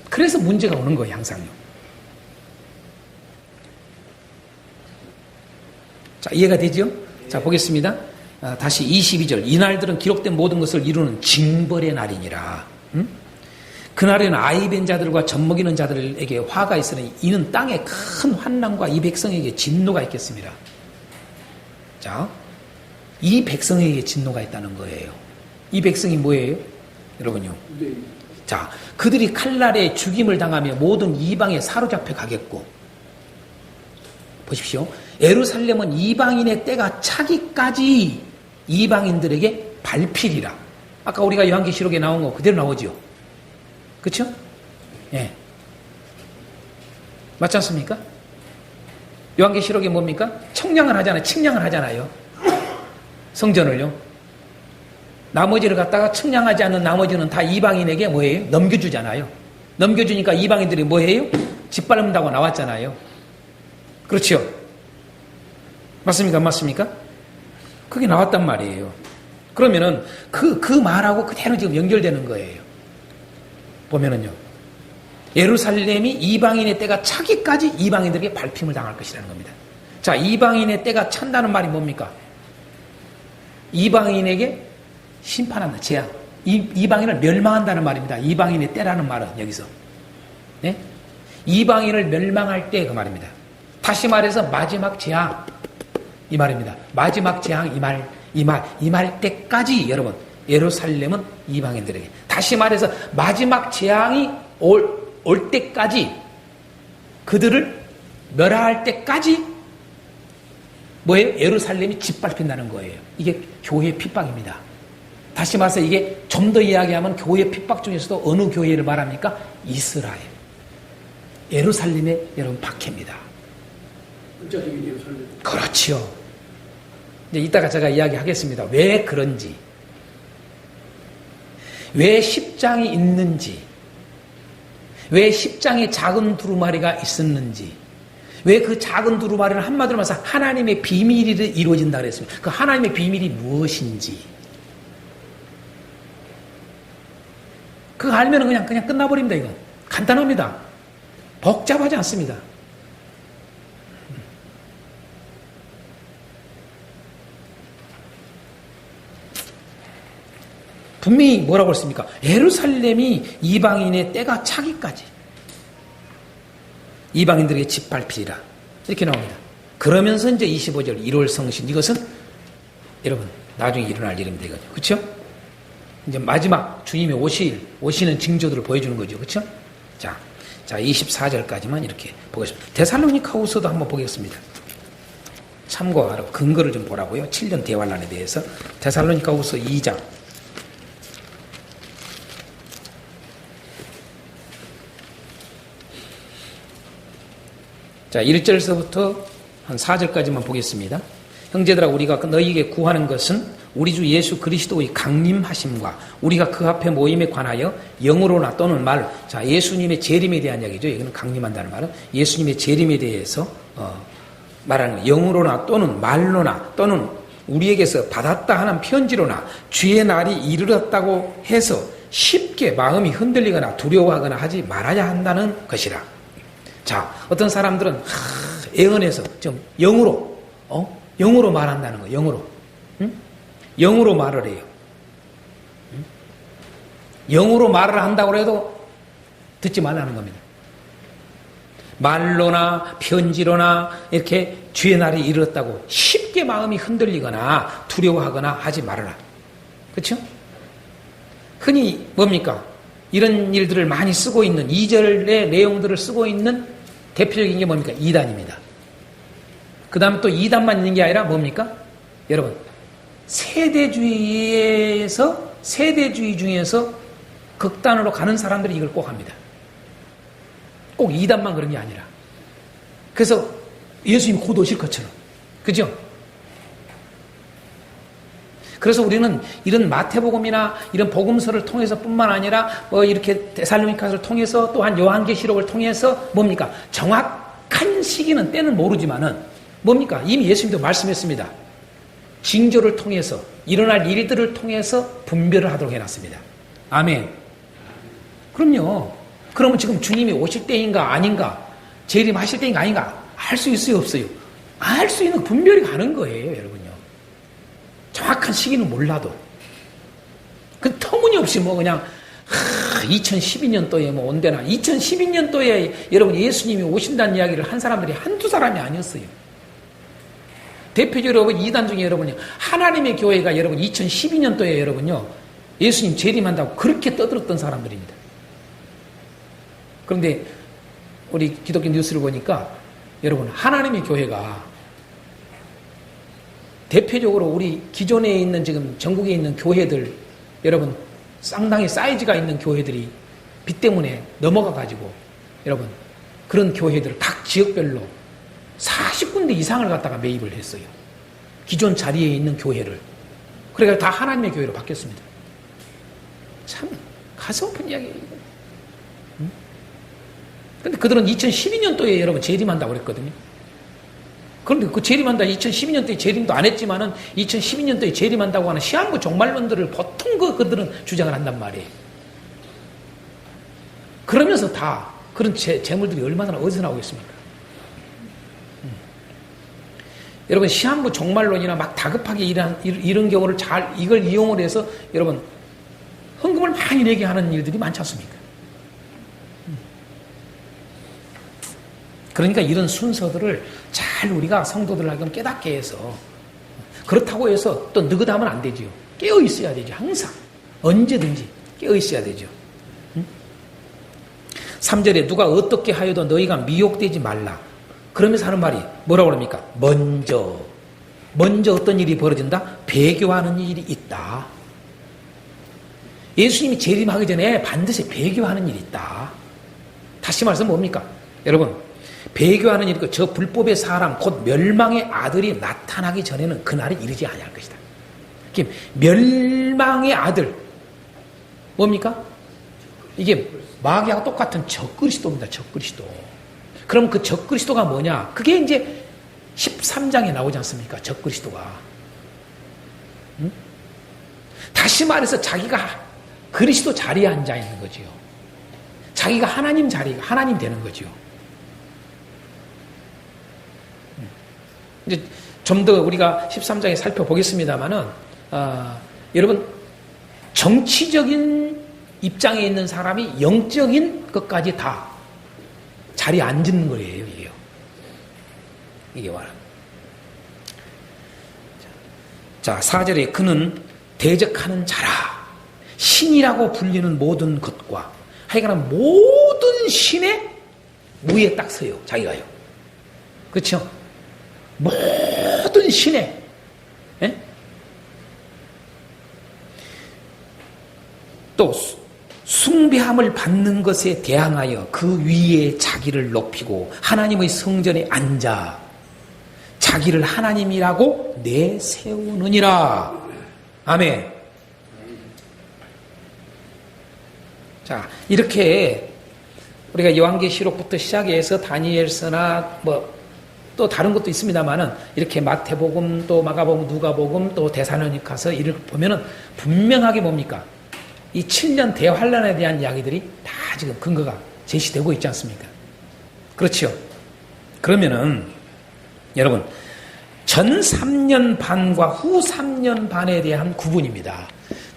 A: 그래서 문제가 오는 거예요. 항상요. 자, 이해가 되죠? 자, 보겠습니다. 다시 22절. 이날들은 기록된 모든 것을 이루는 징벌의 날이니라. 그날에는 아이벤 자들과 젖먹이는 자들에게 화가 있으니 이는 땅에 큰 환난과 이 백성에게 진노가 있겠습니다. 자, 이 백성에게 진노가 있다는 거예요. 이 백성이 뭐예요? 여러분요.
B: 네.
A: 자, 그들이 칼날에 죽임을 당하며 모든 이방에 사로잡혀 가겠고, 보십시오. 예루살렘은 이방인의 때가 차기까지 이방인들에게 밟히리라. 아까 우리가 요한계시록에 나온 거 그대로 나오죠. 그렇죠? 예. 맞지 않습니까? 요한계시록에 뭡니까? 청량을 하잖아요. 측량을 하잖아요. 성전을요. 나머지를 갖다가 측량하지 않는 나머지는 다 이방인에게 뭐예요? 넘겨주잖아요. 넘겨주니까 이방인들이 뭐해요? 짓밟는다고 나왔잖아요. 그렇죠? 맞습니까? 안 맞습니까? 그게 나왔단 말이에요. 그러면은 그 말하고 그대로 지금 연결되는 거예요. 보면은요. 예루살렘이 이방인의 때가 차기까지 이방인들에게 밟힘을 당할 것이라는 겁니다. 자, 이방인의 때가 찬다는 말이 뭡니까? 이방인에게 심판한다, 재앙. 이방인을 멸망한다는 말입니다. 이방인의 때라는 말은 여기서. 네? 이방인을 멸망할 때 그 말입니다. 다시 말해서 마지막 재앙. 이 말입니다. 마지막 재앙 이 말 때까지 여러분, 예루살렘은 이방인들에게. 다시 말해서 마지막 재앙이 올 때까지 그들을 멸할 때까지 뭐예요? 예루살렘이 짓밟힌다는 거예요. 이게 교회의 핍박입니다. 다시 말해서 이게 좀 더 이야기하면 교회 핍박 중에서도 어느 교회를 말합니까? 이스라엘. 예루살렘의 여러분 박해입니다.
B: 문자적인 예루살렘.
A: 그렇지요. 이제 이따가 제가 이야기하겠습니다. 왜 그런지, 왜 10장이 있는지, 왜 10장에 작은 두루마리가 있었는지, 왜 그 작은 두루마리는 한마디로 말해서 하나님의 비밀이 이루어진다 그랬습니다. 그 하나님의 비밀이 무엇인지, 그거 알면 그냥 끝나버립니다. 이거 간단합니다. 복잡하지 않습니다. 분명히 뭐라고 했습니까? 예루살렘이 이방인의 때가 차기까지 이방인들에게 짓밟히리라. 이렇게 나옵니다. 그러면서 이제 25절 1월 성신, 이것은 여러분 나중에 일어날 일입니다. 이거죠. 그렇죠? 이제 마지막 주님의 오시는 징조들을 보여주는 거죠. 그렇죠? 자 24절까지만 이렇게 보겠습니다. 데살로니가후서도 한번 보겠습니다. 참고하라고 근거를 좀 보라고요. 7년 대환란에 대해서 데살로니가후서 2장. 자, 1절서부터 한 4절까지만 보겠습니다. 형제들아, 우리가 너희에게 구하는 것은 우리 주 예수 그리스도의 강림하심과 우리가 그 앞에 모임에 관하여 영으로나 또는 말, 자, 예수님의 재림에 대한 이야기죠. 이거는 강림한다는 말은 예수님의 재림에 대해서 말하는 거예요. 영으로나 또는 말로나 또는 우리에게서 받았다 하는 편지로나 주의 날이 이르렀다고 해서 쉽게 마음이 흔들리거나 두려워하거나 하지 말아야 한다는 것이라. 자, 어떤 사람들은 애언해서 좀 영으로 말한다는 거예요. 영으로. 응? 영으로 말을 해요. 응? 영으로 말을 한다고 해도 듣지 말라는 겁니다. 말로나 편지로나 이렇게 주의 날이 이르렀다고 쉽게 마음이 흔들리거나 두려워하거나 하지 말아라. 그렇죠? 흔히 뭡니까? 이런 일들을 많이 쓰고 있는 2절의 내용들을 쓰고 있는 대표적인 게 뭡니까? 이단입니다. 그 다음에 또 이단만 있는 게 아니라 뭡니까? 여러분, 세대주의 중에서 극단으로 가는 사람들이 이걸 꼭 합니다. 꼭 이단만 그런 게 아니라. 그래서 예수님이 곧 오실 것처럼. 그죠? 그래서 우리는 이런 마태복음이나 이런 복음서를 통해서 뿐만 아니라 뭐 이렇게 데살로니가서를 통해서 또한 요한계시록을 통해서 뭡니까? 정확한 시기는 때는 모르지만은 뭡니까? 이미 예수님도 말씀했습니다. 징조를 통해서 일어날 일들을 통해서 분별을 하도록 해놨습니다. 아멘. 그럼요. 그러면 지금 주님이 오실 때인가 아닌가, 재림하실 때인가 아닌가 알 수 있어요, 없어요? 알 수 있는 분별이 가는 거예요, 여러분요. 정확한 시기는 몰라도. 그 터무니없이 뭐 그냥 2012년도에 뭐 온대나 2012년도에 여러분 예수님이 오신다는 이야기를 한 사람들이 한두 사람이 아니었어요. 대표적으로 여러분 이단 중에 여러분요. 하나님의 교회가 여러분 2012년도에 여러분요. 예수님 재림한다고 그렇게 떠들었던 사람들입니다. 그런데 우리 기독교 뉴스를 보니까 여러분 하나님의 교회가 대표적으로 우리 기존에 있는 지금 전국에 있는 교회들 여러분 상당히 사이즈가 있는 교회들이 빚 때문에 넘어가 가지고 여러분 그런 교회들 각 지역별로 40군데 이상을 갖다가 매입을 했어요. 기존 자리에 있는 교회를. 그러니까 다 하나님의 교회로 바뀌었습니다. 참 가슴 아픈 이야기예요. 근데 그들은 2012년도에 여러분 재림한다고 그랬거든요. 그런데 그 재림한다 2012년도에 재림도 안 했지만은 2012년도에 재림한다고 하는 시한부 종말론들을 보통 그들은 주장을 한단 말이에요. 그러면서 다 그런 재물들이 얼마나 어디서 나오겠습니까? 여러분 시한부 종말론이나 막 다급하게 이런 경우를 이걸 이용을 해서 여러분 헌금을 많이 내게 하는 일들이 많지 않습니까? 그러니까 이런 순서들을 잘 우리가 성도들에게 깨닫게 해서 그렇다고 해서 또 느긋하면 안 되지요. 깨어 있어야 되죠. 항상 언제든지 깨어 있어야 되죠. 3절에 누가 어떻게 하여도 너희가 미혹되지 말라. 그러면서 하는 말이 뭐라고 그럽니까? 먼저 어떤 일이 벌어진다? 배교하는 일이 있다. 예수님이 재림하기 전에 반드시 배교하는 일이 있다. 다시 말해서 뭡니까? 여러분 배교하는 일이 저 불법의 사람 곧 멸망의 아들이 나타나기 전에는 그날이 이르지 아니할 것이다. 멸망의 아들 뭡니까? 이게 마귀하고 똑같은 적그리스도입니다. 적그리스도. 그럼 그 적그리스도가 뭐냐? 그게 이제 13장에 나오지 않습니까? 적그리스도가. 응? 다시 말해서 자기가 그리스도 자리에 앉아 있는 거지요. 자기가 하나님 자리가 하나님 되는 거지요. 이제 좀 더 우리가 13장에 살펴보겠습니다만은 여러분 정치적인 입장에 있는 사람이 영적인 것까지 다 자리에 앉는 거예요, 이게요. 이게 뭐라. 자, 4절에 그는 대적하는 자라. 신이라고 불리는 모든 것과 하여간 모든 신의 무에 딱 서요, 자기가요. 그렇죠? 모든 신의 예? 또 숭배함을 받는 것에 대항하여 그 위에 자기를 높이고 하나님의 성전에 앉아 자기를 하나님이라고 내세우느니라. 아멘. 자, 이렇게 우리가 요한계시록부터 시작해서 다니엘서나 또 다른 것도 있습니다만은 이렇게 마태복음 또 마가복음 누가복음 또 데살로니가서 이를 보면은 분명하게 뭡니까? 이 7년 대환란에 대한 이야기들이 다 지금 근거가 제시되고 있지 않습니까? 그렇죠? 그러면은 여러분 전 3년 반과 후 3년 반에 대한 구분입니다.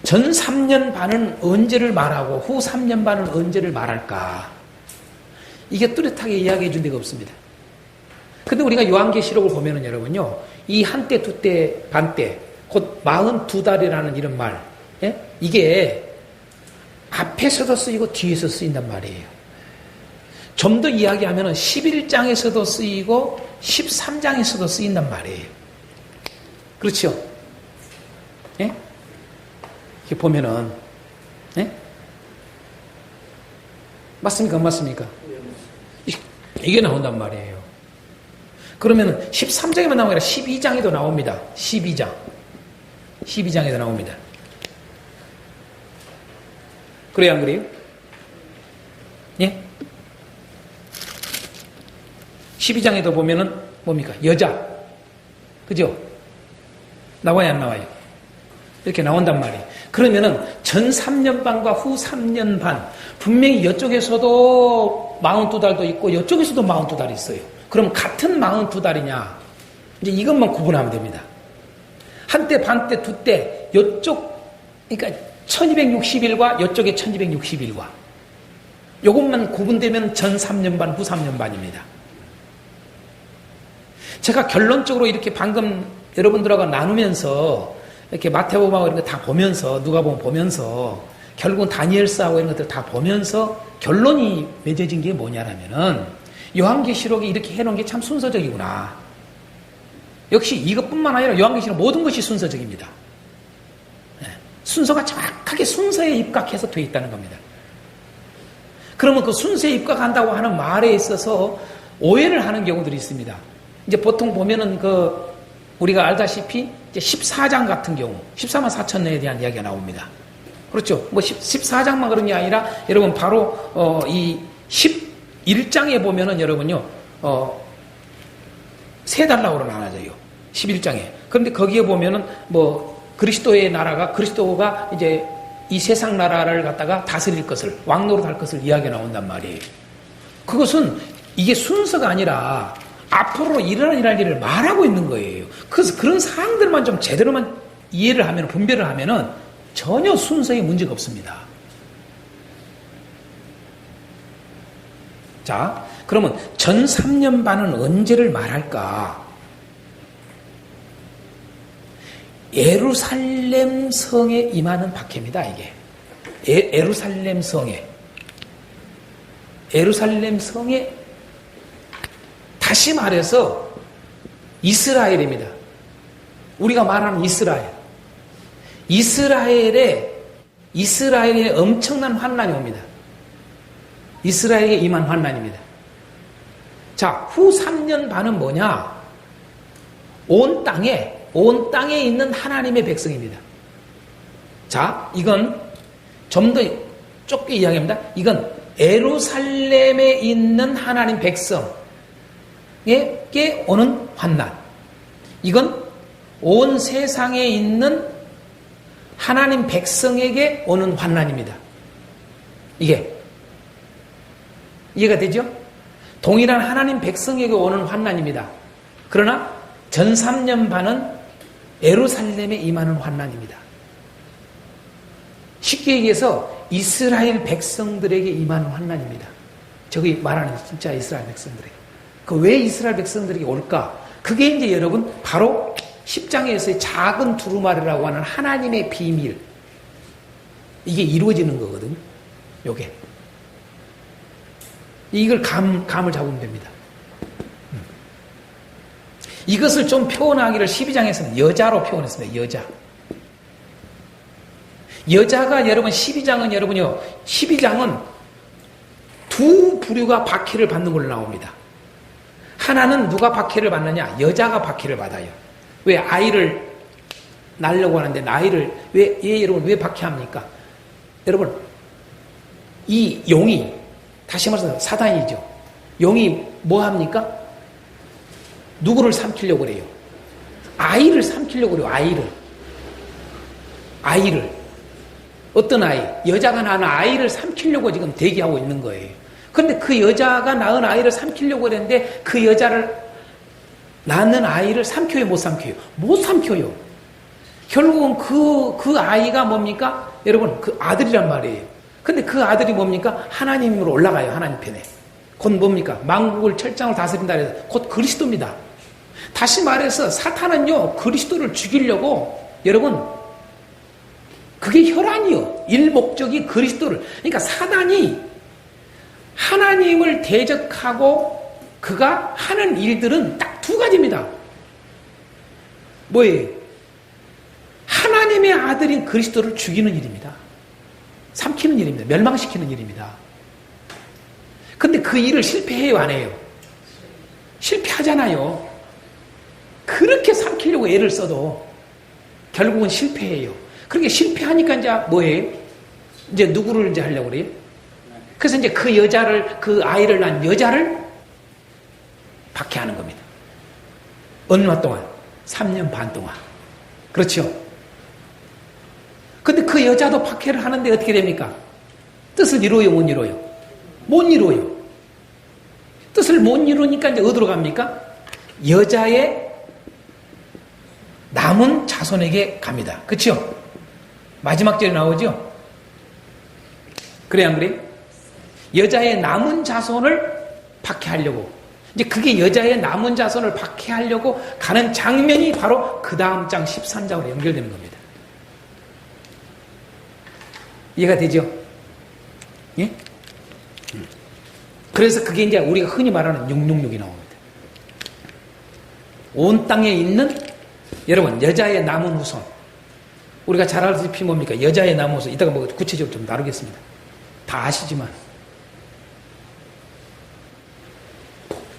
A: 전 3년 반은 언제를 말하고 후 3년 반은 언제를 말할까? 이게 뚜렷하게 이야기해 준 데가 없습니다. 근데 우리가 요한계시록을 보면은 여러분요, 이 한때, 두때, 반때, 곧 42달이라는 이런 말, 예? 이게 앞에서도 쓰이고 뒤에서 쓰인단 말이에요. 좀 더 이야기하면은 11장에서도 쓰이고 13장에서도 쓰인단 말이에요. 그렇죠? 예? 이렇게 보면은, 예? 맞습니까? 안 맞습니까? 이게 나온단 말이에요. 그러면은 13장에만 나오는 게 아니라 12장에도 나옵니다. 12장에도 나옵니다. 그래요, 안 그래요? 예? 12장에도 보면은 뭡니까? 여자. 그죠? 나와요, 안 나와요? 이렇게 나온단 말이에요. 그러면은 전 3년 반과 후 3년 반. 분명히 이쪽에서도 42달도 있고 이쪽에서도 42달이 있어요. 그럼 같은 42달이냐? 이제 이것만 구분하면 됩니다. 한때, 반때, 두때, 요쪽, 그러니까 1260일과 요쪽에 1260일과 요것만 구분되면 전 3년 반, 후 3년 반입니다. 제가 결론적으로 이렇게 방금 여러분들하고 나누면서 이렇게 마태복음하고 이런 거 다 보면서 누가복음 보면서 결국은 다니엘서하고 이런 것들 다 보면서 결론이 맺어진 게 뭐냐라면은 요한계시록이 이렇게 해놓은 게 참 순서적이구나. 역시 이것뿐만 아니라 요한계시록 모든 것이 순서적입니다. 순서가 정확하게 순서에 입각해서 되어 있다는 겁니다. 그러면 그 순서에 입각한다고 하는 말에 있어서 오해를 하는 경우들이 있습니다. 이제 보통 보면은 우리가 알다시피 이제 14장 같은 경우 14만 4천년에 대한 이야기가 나옵니다. 그렇죠. 뭐 14장만 그런 게 아니라 여러분 바로 이 11장에 보면은 여러분요 세 달락으로 나눠져요. 11장에. 그런데 거기에 보면은 뭐 그리스도의 나라가 그리스도가 이제 이 세상 나라를 갖다가 다스릴 것을 왕노릇 할 것을 이야기가 나온단 말이에요. 그것은 이게 순서가 아니라 앞으로 일어날 일을 말하고 있는 거예요. 그래서 그런 사항들만 좀 제대로만 이해를 하면 분별을 하면은 전혀 순서에 문제가 없습니다. 자, 그러면 전 3년 반은 언제를 말할까? 예루살렘 성에 임하는 박해입니다, 이게. 예루살렘 성에. 예루살렘 성에, 다시 말해서 이스라엘입니다. 우리가 말하는 이스라엘. 이스라엘에 엄청난 환난이 옵니다. 이스라엘에게 임한 환난입니다. 자, 후 3년 반은 뭐냐? 온 땅에 있는 하나님의 백성입니다. 자, 이건 좀 더 좁게 이야기합니다. 이건 예루살렘에 있는 하나님 백성에게 오는 환난. 이건 온 세상에 있는 하나님 백성에게 오는 환난입니다. 이게 이해가 되죠? 동일한 하나님 백성에게 오는 환난입니다. 그러나 전 3년 반은 예루살렘에 임하는 환난입니다. 쉽게 얘기해서 이스라엘 백성들에게 임하는 환난입니다. 저기 말하는 진짜 이스라엘 백성들에게. 왜 이스라엘 백성들에게 올까? 그게 이제 여러분 바로 10장에서의 작은 두루마리라고 하는 하나님의 비밀. 이게 이루어지는 거거든요. 요게. 이걸 감을 잡으면 됩니다. 이것을 좀 표현하기를 12장에서는 여자로 표현했습니다. 여자. 여자가 여러분 12장은 여러분요. 12장은 두 부류가 박해를 받는 걸로 나옵니다. 하나는 누가 박해를 받느냐? 여자가 박해를 받아요. 왜 아이를 낳으려고 하는데 아이를 여러분 왜 박해합니까? 여러분 이 용이 다시 말해서 사단이죠. 용이 뭐 합니까? 누구를 삼키려고 그래요? 아이를 삼키려고 그래요. 아이를. 어떤 아이? 여자가 낳은 아이를 삼키려고 지금 대기하고 있는 거예요. 그런데 그 여자가 낳은 아이를 삼키려고 그랬는데 그 여자를 낳는 아이를 삼켜요? 못 삼켜요? 못 삼켜요. 결국은 그 아이가 뭡니까? 여러분 그 아들이란 말이에요. 근데 그 아들이 뭡니까? 하나님으로 올라가요. 하나님 편에. 곧 뭡니까? 만국을 철장을 다스린다 해서 곧 그리스도입니다. 다시 말해서 사탄은요. 그리스도를 죽이려고 여러분 그게 혈안이요. 일목적이 그리스도를. 그러니까 사단이 하나님을 대적하고 그가 하는 일들은 딱 두 가지입니다. 뭐예요? 하나님의 아들인 그리스도를 죽이는 일입니다. 삼키는 일입니다. 멸망시키는 일입니다. 근데 그 일을 실패해요, 안 해요? 실패하잖아요. 그렇게 삼키려고 애를 써도 결국은 실패해요. 그렇게 실패하니까 이제 뭐예요? 이제 누구를 이제 하려고 그래요? 그래서 이제 그 아이를 낳은 여자를 박해하는 겁니다. 얼마 동안? 3년 반 동안. 그렇죠? 근데 그 여자도 박해를 하는데 어떻게 됩니까? 뜻을 이루어요, 못 이루어요? 못 이루어요. 뜻을 못 이루니까 이제 어디로 갑니까? 여자의 남은 자손에게 갑니다. 그렇죠? 마지막 절에 나오죠? 그래 안 그래? 여자의 남은 자손을 박해하려고. 이제 그게 여자의 남은 자손을 박해하려고 가는 장면이 바로 그 다음 장 13장으로 연결되는 겁니다. 이해가 되죠? 예? 그래서 그게 이제 우리가 흔히 말하는 666이 나옵니다. 온 땅에 있는 여러분 여자의 남은 후손, 우리가 잘 알다시피 뭡니까? 여자의 남은 후손, 이따가 뭐 구체적으로 좀 다루겠습니다. 다 아시지만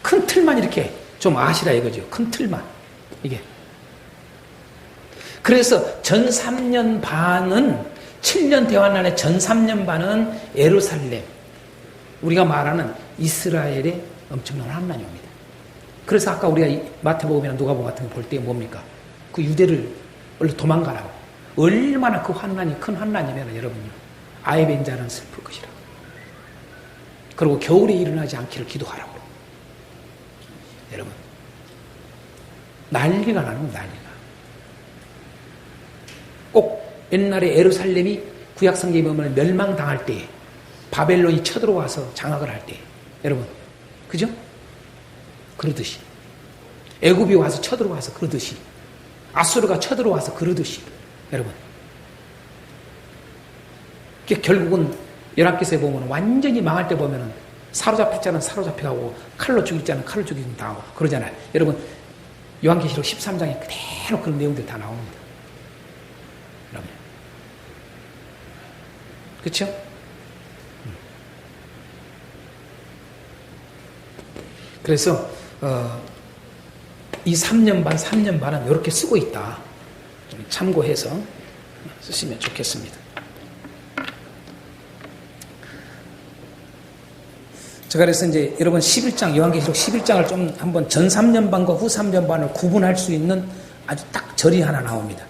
A: 큰 틀만 이렇게 좀 아시라 이거죠. 큰 틀만 이게. 그래서 전 3년 반은 7년 대환 안에 전 3년 반은 예루살렘, 우리가 말하는 이스라엘의 엄청난 환난이 옵니다. 그래서 아까 우리가 마태복음이나 누가복음 같은 거 볼 때 뭡니까? 그 유대를 얼른 도망가라고. 얼마나 그 환난이 큰 환난이면 여러분요, 아이 뵌 자는 슬플 것이라. 그리고 겨울에 일어나지 않기를 기도하라고. 여러분 난리가 나는 거예요. 난리가. 꼭 옛날에 예루살렘이 구약성경에 보면 멸망당할 때, 바벨론이 쳐들어와서 장악을 할 때, 여러분 그죠? 그러듯이 애굽이 와서 쳐들어와서 그러듯이, 아수르가 쳐들어와서 그러듯이, 여러분 결국은 열왕기서에 보면 완전히 망할 때 보면은 사로잡힐 자는 사로잡혀가고 칼로 죽일 자는 칼로 죽이고 당하고 그러잖아요. 여러분 요한계시록 13장에 그대로 그런 내용들 다 나옵니다. 여러분 그렇죠? 그래서 이 3년 반은 이렇게 쓰고 있다. 좀 참고해서 쓰시면 좋겠습니다. 제가 그래서 이제 여러분 11장, 요한계시록 11장을 좀 한번 전 3년 반과 후 3년 반을 구분할 수 있는 아주 딱 절이 하나 나옵니다.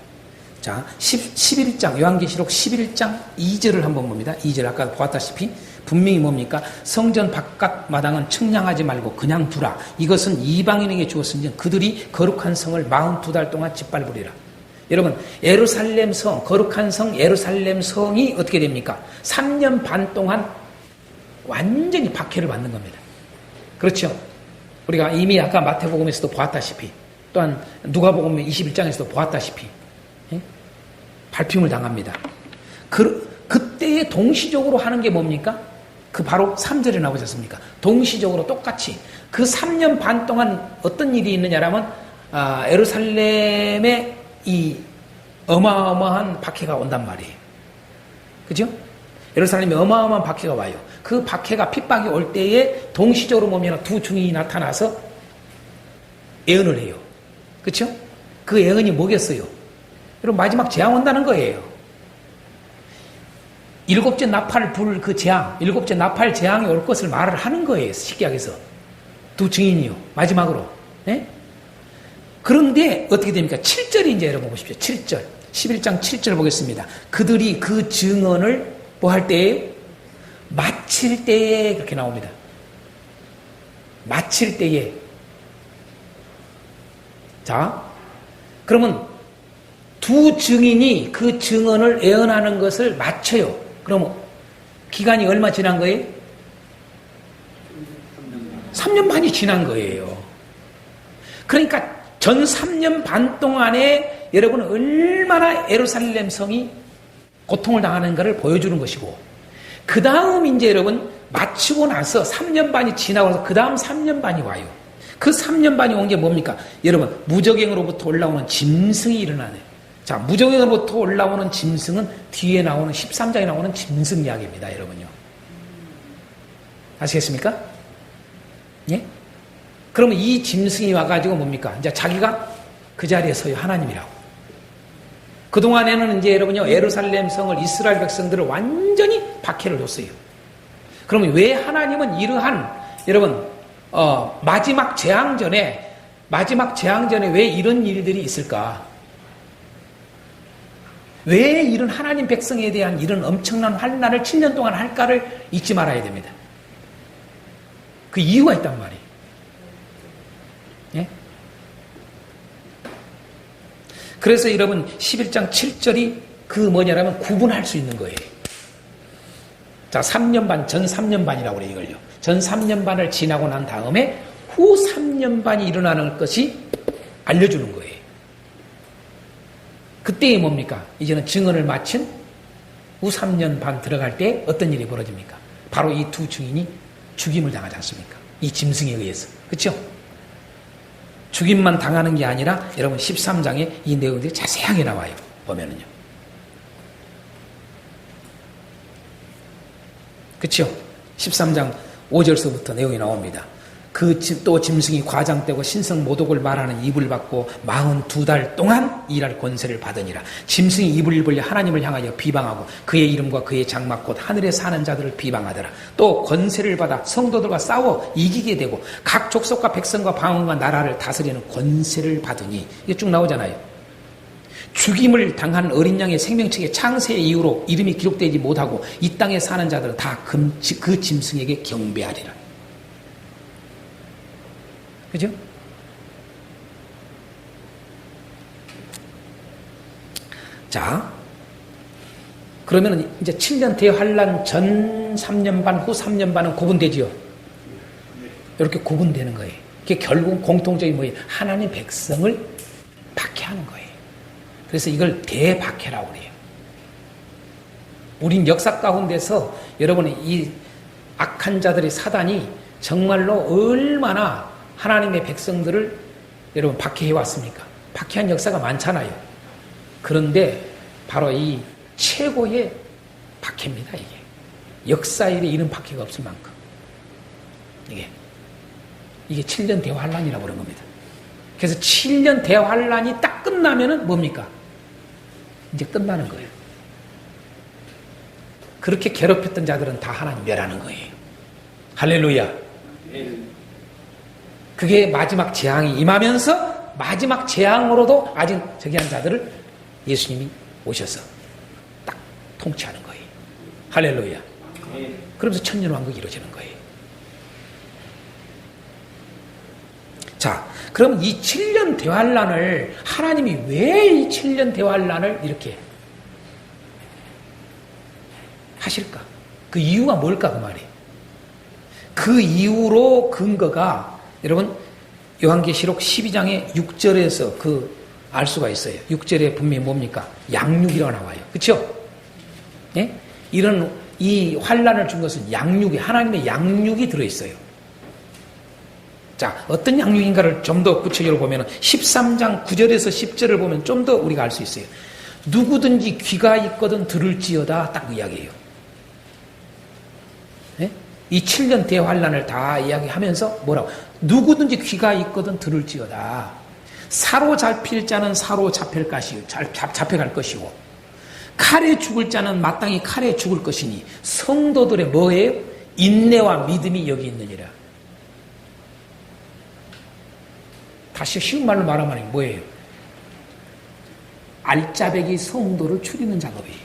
A: 자, 11장, 요한계시록 11장 2절을 한번 봅니다. 2절 아까 보았다시피 분명히 뭡니까? 성전 바깥 마당은 측량하지 말고 그냥 두라. 이것은 이방인에게 주었으니 그들이 거룩한 성을 42달 동안 짓밟으리라. 여러분 예루살렘 성, 거룩한 성 예루살렘 성이 어떻게 됩니까? 3년 반 동안 완전히 박해를 받는 겁니다. 그렇죠? 우리가 이미 아까 마태복음에서도 보았다시피, 또한 누가복음 21장에서도 보았다시피, 예? 발핌을 당합니다. 그때에 동시적으로 하는 게 뭡니까? 그 바로 3절에 나오지 않습니까? 동시적으로 똑같이 그 3년 반 동안 어떤 일이 있느냐라면 예루살렘에 이 어마어마한 박해가 온단 말이에요. 그죠? 예루살렘에 어마어마한 박해가 와요. 그 박해가 핍박이 올 때에 동시적으로 보면 두 증인이 나타나서 예언을 해요. 그렇죠? 그 예언이 뭐겠어요? 여러분 마지막 재앙 온다는 거예요. 일곱째 나팔 불 그 재앙, 일곱째 나팔 재앙이 올 것을 말을 하는 거예요. 식기약에서 두 증인이요. 마지막으로. 네? 그런데 어떻게 됩니까? 7절이 이제 여러분 보십시오. 7절. 11장 7절 보겠습니다. 그들이 그 증언을 뭐 할 때에? 마칠 때에 그렇게 나옵니다. 마칠 때에. 자, 그러면 두 증인이 그 증언을 예언하는 것을 마쳐요. 그럼 기간이 얼마 지난 거예요? 3년 반이 지난 거예요. 그러니까 전 3년 반 동안에 여러분은 얼마나 예루살렘 성이 고통을 당하는가를 보여주는 것이고, 그 다음 이제 여러분 마치고 나서 3년 반이 지나고 나서 그 다음 3년 반이 와요. 그 3년 반이 온 게 뭡니까? 여러분 무적행으로부터 올라오는 짐승이 일어나네. 자, 무적행으로부터 올라오는 짐승은 뒤에 나오는 13장에 나오는 짐승 이야기입니다. 여러분요. 아시겠습니까? 예? 그러면 이 짐승이 와가지고 뭡니까? 이제 자기가 그 자리에 서요. 하나님이라고. 그동안에는 이제 여러분요, 예루살렘 성을, 이스라엘 백성들을 완전히 박해를 줬어요. 그러면 왜 하나님은 이러한, 여러분, 마지막 재앙 전에 왜 이런 일들이 있을까? 왜 이런 하나님 백성에 대한 이런 엄청난 환난을 7년 동안 할까를 잊지 말아야 됩니다. 그 이유가 있단 말이에요. 예? 그래서 여러분 11장 7절이 그 뭐냐라면 구분할 수 있는 거예요. 자, 3년 반, 전 3년 반이라고 그래요, 이걸요. 전 3년 반을 지나고 난 다음에 후 3년 반이 일어나는 것이 알려주는 거예요. 그때에 뭡니까? 이제는 증언을 마친 후 3년 반 들어갈 때 어떤 일이 벌어집니까? 바로 이 두 증인이 죽임을 당하지 않습니까? 이 짐승에 의해서. 그렇죠? 죽임만 당하는 게 아니라 여러분 13장에 이 내용들이 자세하게 나와요. 보면은요. 그렇죠? 13장 5절서부터 내용이 나옵니다. 또 짐승이 과장되고 신성 모독을 말하는 입을 받고 42달 동안 일할 권세를 받으니라. 짐승이 입을 벌려 하나님을 향하여 비방하고 그의 이름과 그의 장막 곧 하늘에 사는 자들을 비방하더라. 또 권세를 받아 성도들과 싸워 이기게 되고 각 족속과 백성과 방언과 나라를 다스리는 권세를 받으니. 이게 쭉 나오잖아요. 죽임을 당한 어린 양의 생명책의 창세의 이후로 이름이 기록되지 못하고 이 땅에 사는 자들은 다 그 짐승에게 경배하리라. 그죠? 자, 그러면 이제 7년 대환란 전 3년 반, 후 3년 반은 구분되지요? 이렇게 구분되는 거예요. 그게 결국 공통적인 뭐예요? 하나님 백성을 박해하는 거예요. 그래서 이걸 대박해라고 그래요. 우린 역사 가운데서 여러분의 이 악한 자들의 사단이 정말로 얼마나 하나님의 백성들을 여러분 박해해 왔습니까? 박해한 역사가 많잖아요. 그런데 바로 이 최고의 박해입니다. 이게 역사에 이런 박해가 없을 만큼 이게 7년 대환란이라고 그런 겁니다. 그래서 7년 대환란이 딱 끝나면은 뭡니까? 이제 끝나는 거예요. 그렇게 괴롭혔던 자들은 다 하나님 멸하는 거예요. 할렐루야. 그게 마지막 재앙이 임하면서 마지막 재앙으로도 아직 저기한 자들을 예수님이 오셔서 딱 통치하는 거예요. 할렐루야. 그러면서 천년왕국이 이루어지는 거예요. 자, 그럼 이 7년 대환란을 하나님이 왜 이 7년 대환란을 이렇게 하실까? 그 이유가 뭘까 그 말이에요. 그 이유로 근거가 여러분 요한계시록 12장의 6절에서 알 수가 있어요. 6절에 분명히 뭡니까? 양육이라고 나와요. 그렇죠? 예? 이 환란을 준 것은 양육이 하나님의 양육이 들어있어요. 자, 어떤 양육인가를 좀 더 구체적으로 보면 13장 9절에서 10절을 보면 좀 더 우리가 알 수 있어요. 누구든지 귀가 있거든 들을지어다 딱 그 이야기예요. 예? 이 7년 대환란을 다 이야기하면서 뭐라고? 누구든지 귀가 있거든 들을지어다. 사로잡힐 자는 잡혀갈 것이고 칼에 죽을 자는 마땅히 칼에 죽을 것이니 성도들의 뭐예요? 인내와 믿음이 여기 있느니라. 다시 쉬운 말로 말하면 뭐예요? 알짜배기 성도를 추리는 작업이에요.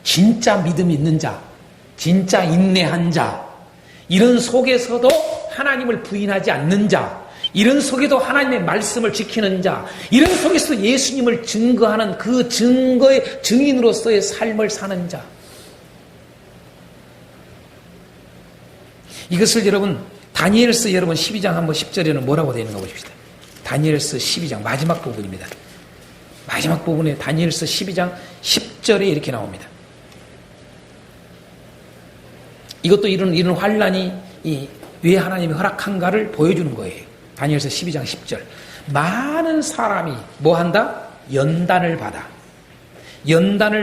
A: 진짜 믿음 있는 자, 진짜 인내한 자, 이런 속에서도 하나님을 부인하지 않는 자, 이런 속에도 하나님의 말씀을 지키는 자, 이런 속에서 예수님을 증거하는 그 증거의 증인으로서의 삶을 사는 자. 이것을 여러분 다니엘서 여러분 12장 한번 10절에는 뭐라고 되어 있는 거 보십시다. 다니엘서 12장 마지막 부분입니다. 마지막 부분에 다니엘서 12장 10절에 이렇게 나옵니다. 이것도 이런 환란이 왜 하나님이 허락한가를 보여주는 거예요. 다니엘서 12장 10절. 많은 사람이 뭐한다? 연단을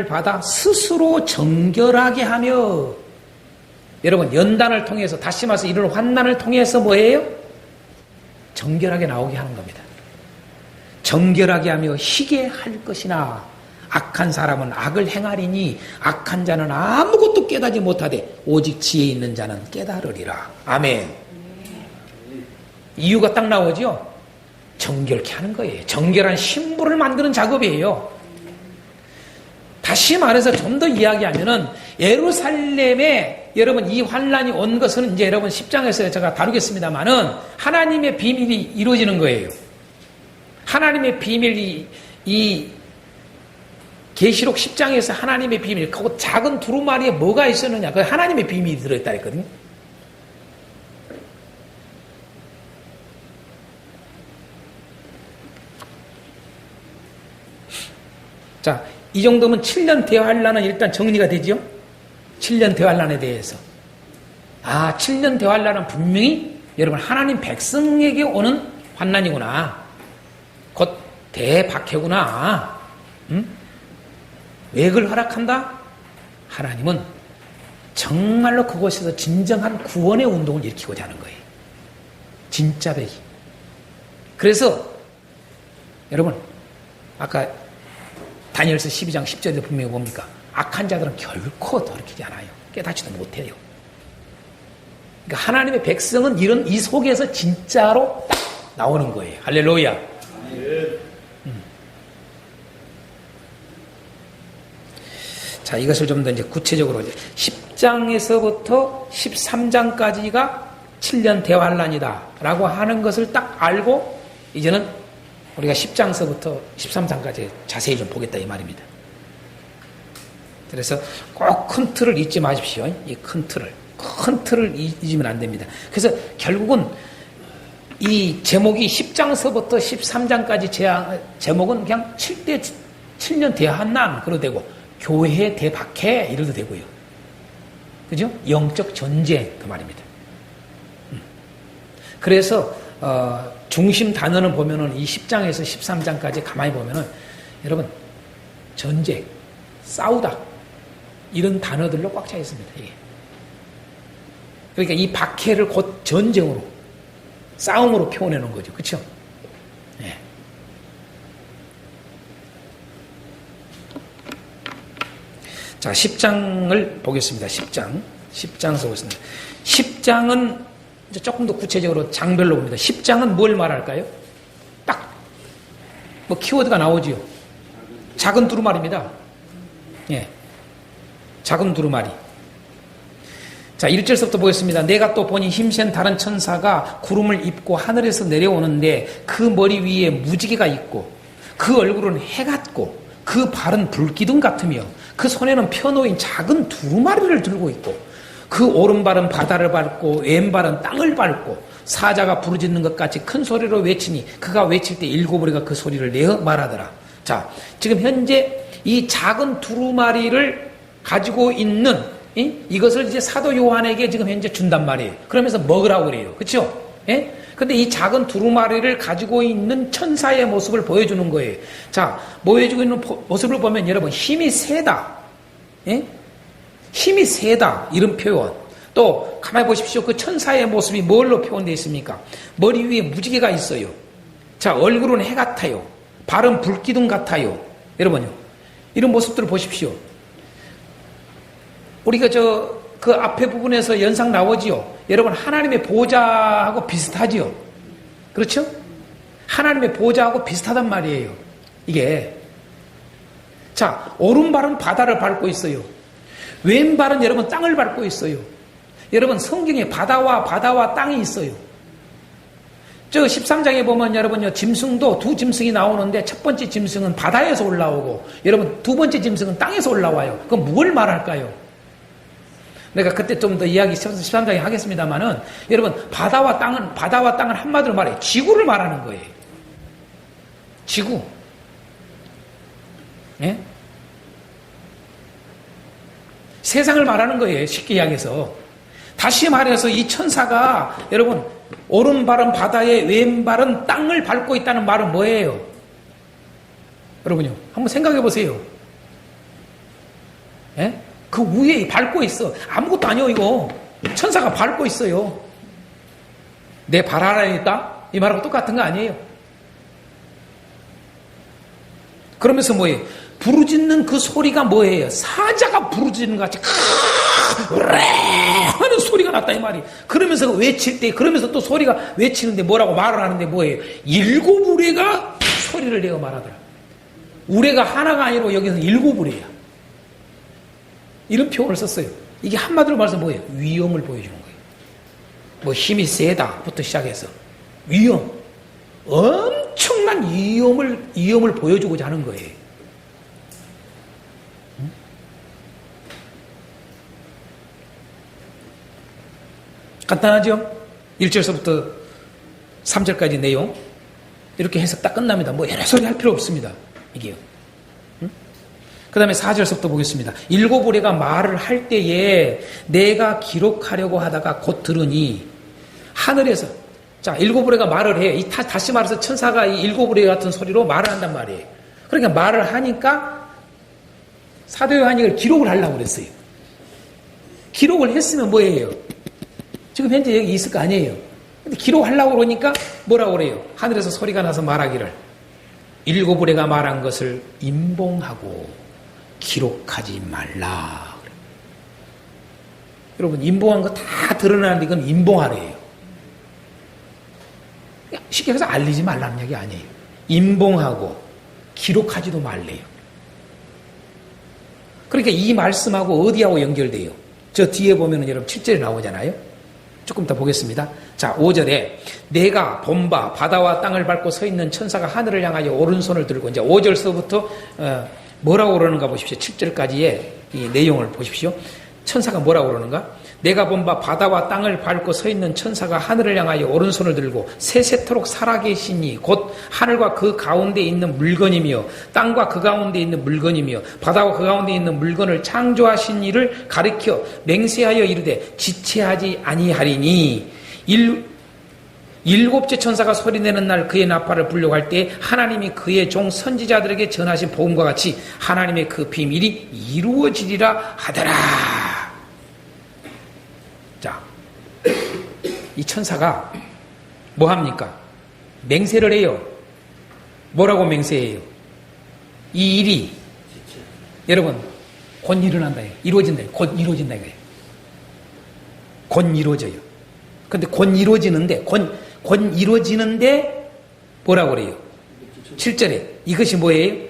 A: 받아 스스로 정결하게 하며. 여러분 연단을 통해서 다시 말해서 이런 환난을 통해서 뭐예요? 정결하게 나오게 하는 겁니다. 정결하게 하며 희게 할 것이나 악한 사람은 악을 행하리니 악한 자는 아무것도 깨닫지 못하되 오직 지혜 있는 자는 깨달으리라. 아멘. 이유가 딱 나오죠? 정결케 하는 거예요. 정결한 신부를 만드는 작업이에요. 다시 말해서 좀 더 이야기하면은 예루살렘에 여러분 이 환란이 온 것은 이제 여러분 10장에서 제가 다루겠습니다만은 하나님의 비밀이 이루어지는 거예요. 하나님의 비밀이 이 계시록 10장에서 하나님의 비밀, 그 작은 두루마리에 뭐가 있었느냐? 그 하나님의 비밀이 들어있다 했거든요. 자, 이 정도면 7년 대환란은 일단 정리가 되죠? 7년 대환란에 대해서. 아, 7년 대환란은 분명히 여러분 하나님 백성에게 오는 환난이구나. 곧 대박해구나. 응? 왜 그걸 허락한다? 하나님은 정말로 그곳에서 진정한 구원의 운동을 일으키고자 하는 거예요. 진짜 배기. 그래서 여러분 아까 다니엘서 12장 10절에 분명히 뭡니까? 악한 자들은 결코 돌이키지 않아요. 깨닫지도 못해요. 그러니까 하나님의 백성은 이 속에서 진짜로 딱 나오는 거예요. 할렐루야. 자, 이것을 좀 더 이제 구체적으로 10장에서부터 13장까지가 7년 대환란이다 라고 하는 것을 딱 알고 이제는 우리가 10장서부터 13장까지 자세히 좀 보겠다 이 말입니다. 그래서 꼭 큰 틀을 잊지 마십시오. 이 큰 틀을 잊으면 안 됩니다. 그래서 결국은 이 제목이 10장서부터 13장까지 제목은 그냥 7년 대환난 그러도 되고 교회 대박해 이래도 되고요. 그죠? 영적 전쟁 그 말입니다. 그래서 중심 단어는 보면은 이 10장에서 13장까지 가만히 보면은 여러분 전쟁, 싸우다 이런 단어들로 꽉 차 있습니다. 이게. 그러니까 이 박해를 곧 전쟁으로 싸움으로 표현해 놓은 거죠. 그렇죠? 네. 자, 10장을 보겠습니다. 10장 보겠습니다. 10장은 이제 조금 더 구체적으로 장별로 봅니다. 10장은 뭘 말할까요? 딱, 뭐 키워드가 나오지요. 작은 두루마리입니다. 예. 작은 두루마리. 자, 1절서부터 보겠습니다. 내가 또 보니 힘센 다른 천사가 구름을 입고 하늘에서 내려오는데 그 머리 위에 무지개가 있고 그 얼굴은 해 같고 그 발은 불기둥 같으며 그 손에는 펴놓인 작은 두루마리를 들고 있고 그 오른발은 바다를 밟고 왼발은 땅을 밟고 사자가 부르짖는 것 같이 큰 소리로 외치니 그가 외칠 때 일곱 우리가 그 소리를 내어 말하더라. 자, 지금 현재 이 작은 두루마리를 가지고 있는 이것을 이제 사도 요한에게 지금 현재 준단 말이에요. 그러면서 먹으라고 그래요. 그렇죠? 예? 근데 이 작은 두루마리를 가지고 있는 천사의 모습을 보여주는 거예요. 자, 보여주고 있는 모습을 보면 여러분 힘이 세다. 예? 힘이 세다. 이런 표현. 또 가만히 보십시오. 그 천사의 모습이 뭘로 표현되어 있습니까? 머리 위에 무지개가 있어요. 자, 얼굴은 해 같아요. 발은 불기둥 같아요. 여러분요. 이런 모습들을 보십시오. 우리가 그 앞에 부분에서 연상 나오지요. 여러분, 하나님의 보호자하고 비슷하지요. 그렇죠? 하나님의 보호자하고 비슷하단 말이에요. 이게. 자, 오른발은 바다를 밟고 있어요. 왼발은 여러분 땅을 밟고 있어요. 여러분, 성경에 바다와 땅이 있어요. 저 13장에 보면 여러분요, 짐승도 두 짐승이 나오는데 첫 번째 짐승은 바다에서 올라오고 여러분 두 번째 짐승은 땅에서 올라와요. 그럼 뭘 말할까요? 내가 그때 좀 더 이야기 13장에 하겠습니다만은 여러분 바다와 땅은 한마디로 말해 지구를 말하는 거예요. 지구. 예? 세상을 말하는 거예요. 쉽게 이야기해서. 다시 말해서 이 천사가 여러분 오른발은 바다에 왼발은 땅을 밟고 있다는 말은 뭐예요? 여러분요. 한번 생각해 보세요. 예? 그 위에 밟고 있어. 아무것도 아니요 이거. 천사가 밟고 있어요. 내 발 하나에 있다? 이 말하고 똑같은 거 아니에요? 그러면서 뭐예요? 부르짖는 그 소리가 뭐예요? 사자가 부르짖는 것 같이 하는 소리가 났다 이 말이. 그러면서 외칠 때 그러면서 또 소리가 외치는데 뭐라고 말을 하는데 뭐예요? 일곱 우레가 소리를 내어 말하더라. 우레가 하나가 아니고 여기서 일곱 우레야. 이런 표현을 썼어요. 이게 한마디로 말해서 뭐예요? 위험을 보여주는 거예요. 뭐 힘이 세다부터 시작해서 위험, 엄청난 위험을 보여주고자 하는 거예요. 간단하죠? 1절서부터 3절까지 내용 이렇게 해석 딱 끝납니다. 뭐 여러 소리 할 필요 없습니다. 이게요. 그 다음에 4절서부터 보겠습니다. 일곱 우레가 말을 할 때에 내가 기록하려고 하다가 곧 들으니 하늘에서 자 일곱 우레가 말을 해요. 다시 말해서 천사가 이 일곱 우레 같은 소리로 말을 한단 말이에요. 그러니까 말을 하니까 사도 요한이 이걸 기록을 하려고 그랬어요. 기록을 했으면 뭐예요? 지금 현재 여기 있을 거 아니에요. 근데 기록하려고 그러니까 뭐라고 그래요? 하늘에서 소리가 나서 말하기를 일곱 우레가 말한 것을 임봉하고 기록하지 말라. 여러분 임봉한 거 다 드러나는데 이건 임봉하래요. 쉽게 해서 알리지 말라는 얘기 아니에요. 임봉하고 기록하지도 말래요. 그러니까 이 말씀하고 어디하고 연결돼요? 저 뒤에 보면은 여러분 7절에 나오잖아요. 조금 더 보겠습니다. 자, 5절에 내가 본 바 바다와 땅을 밟고 서 있는 천사가 하늘을 향하여 오른손을 들고 이제 5절서부터 뭐라고 그러는가 보십시오. 7절까지의 이 내용을 보십시오. 천사가 뭐라고 그러는가? 내가 본 바 바다와 땅을 밟고 서 있는 천사가 하늘을 향하여 오른손을 들고 세세토록 살아계시니 곧 하늘과 그 가운데 있는 물건이며 땅과 그 가운데 있는 물건이며 바다와 그 가운데 있는 물건을 창조하신 이를 가리켜 맹세하여 이르되 지체하지 아니하리니 일곱째 천사가 소리내는 날 그의 나팔을 불려고 할 때 하나님이 그의 종 선지자들에게 전하신 복음과 같이 하나님의 그 비밀이 이루어지리라 하더라. 자, 이 천사가 뭐 합니까? 맹세를 해요. 뭐라고 맹세해요? 이 일이 여러분 곧 일어난다. 이루어진다. 곧 이루어진다 이거예요. 곧 이루어져요. 근데 곧 이루어지는데 곧 이루어지는데 뭐라고 그래요? 7절에 이것이 뭐예요?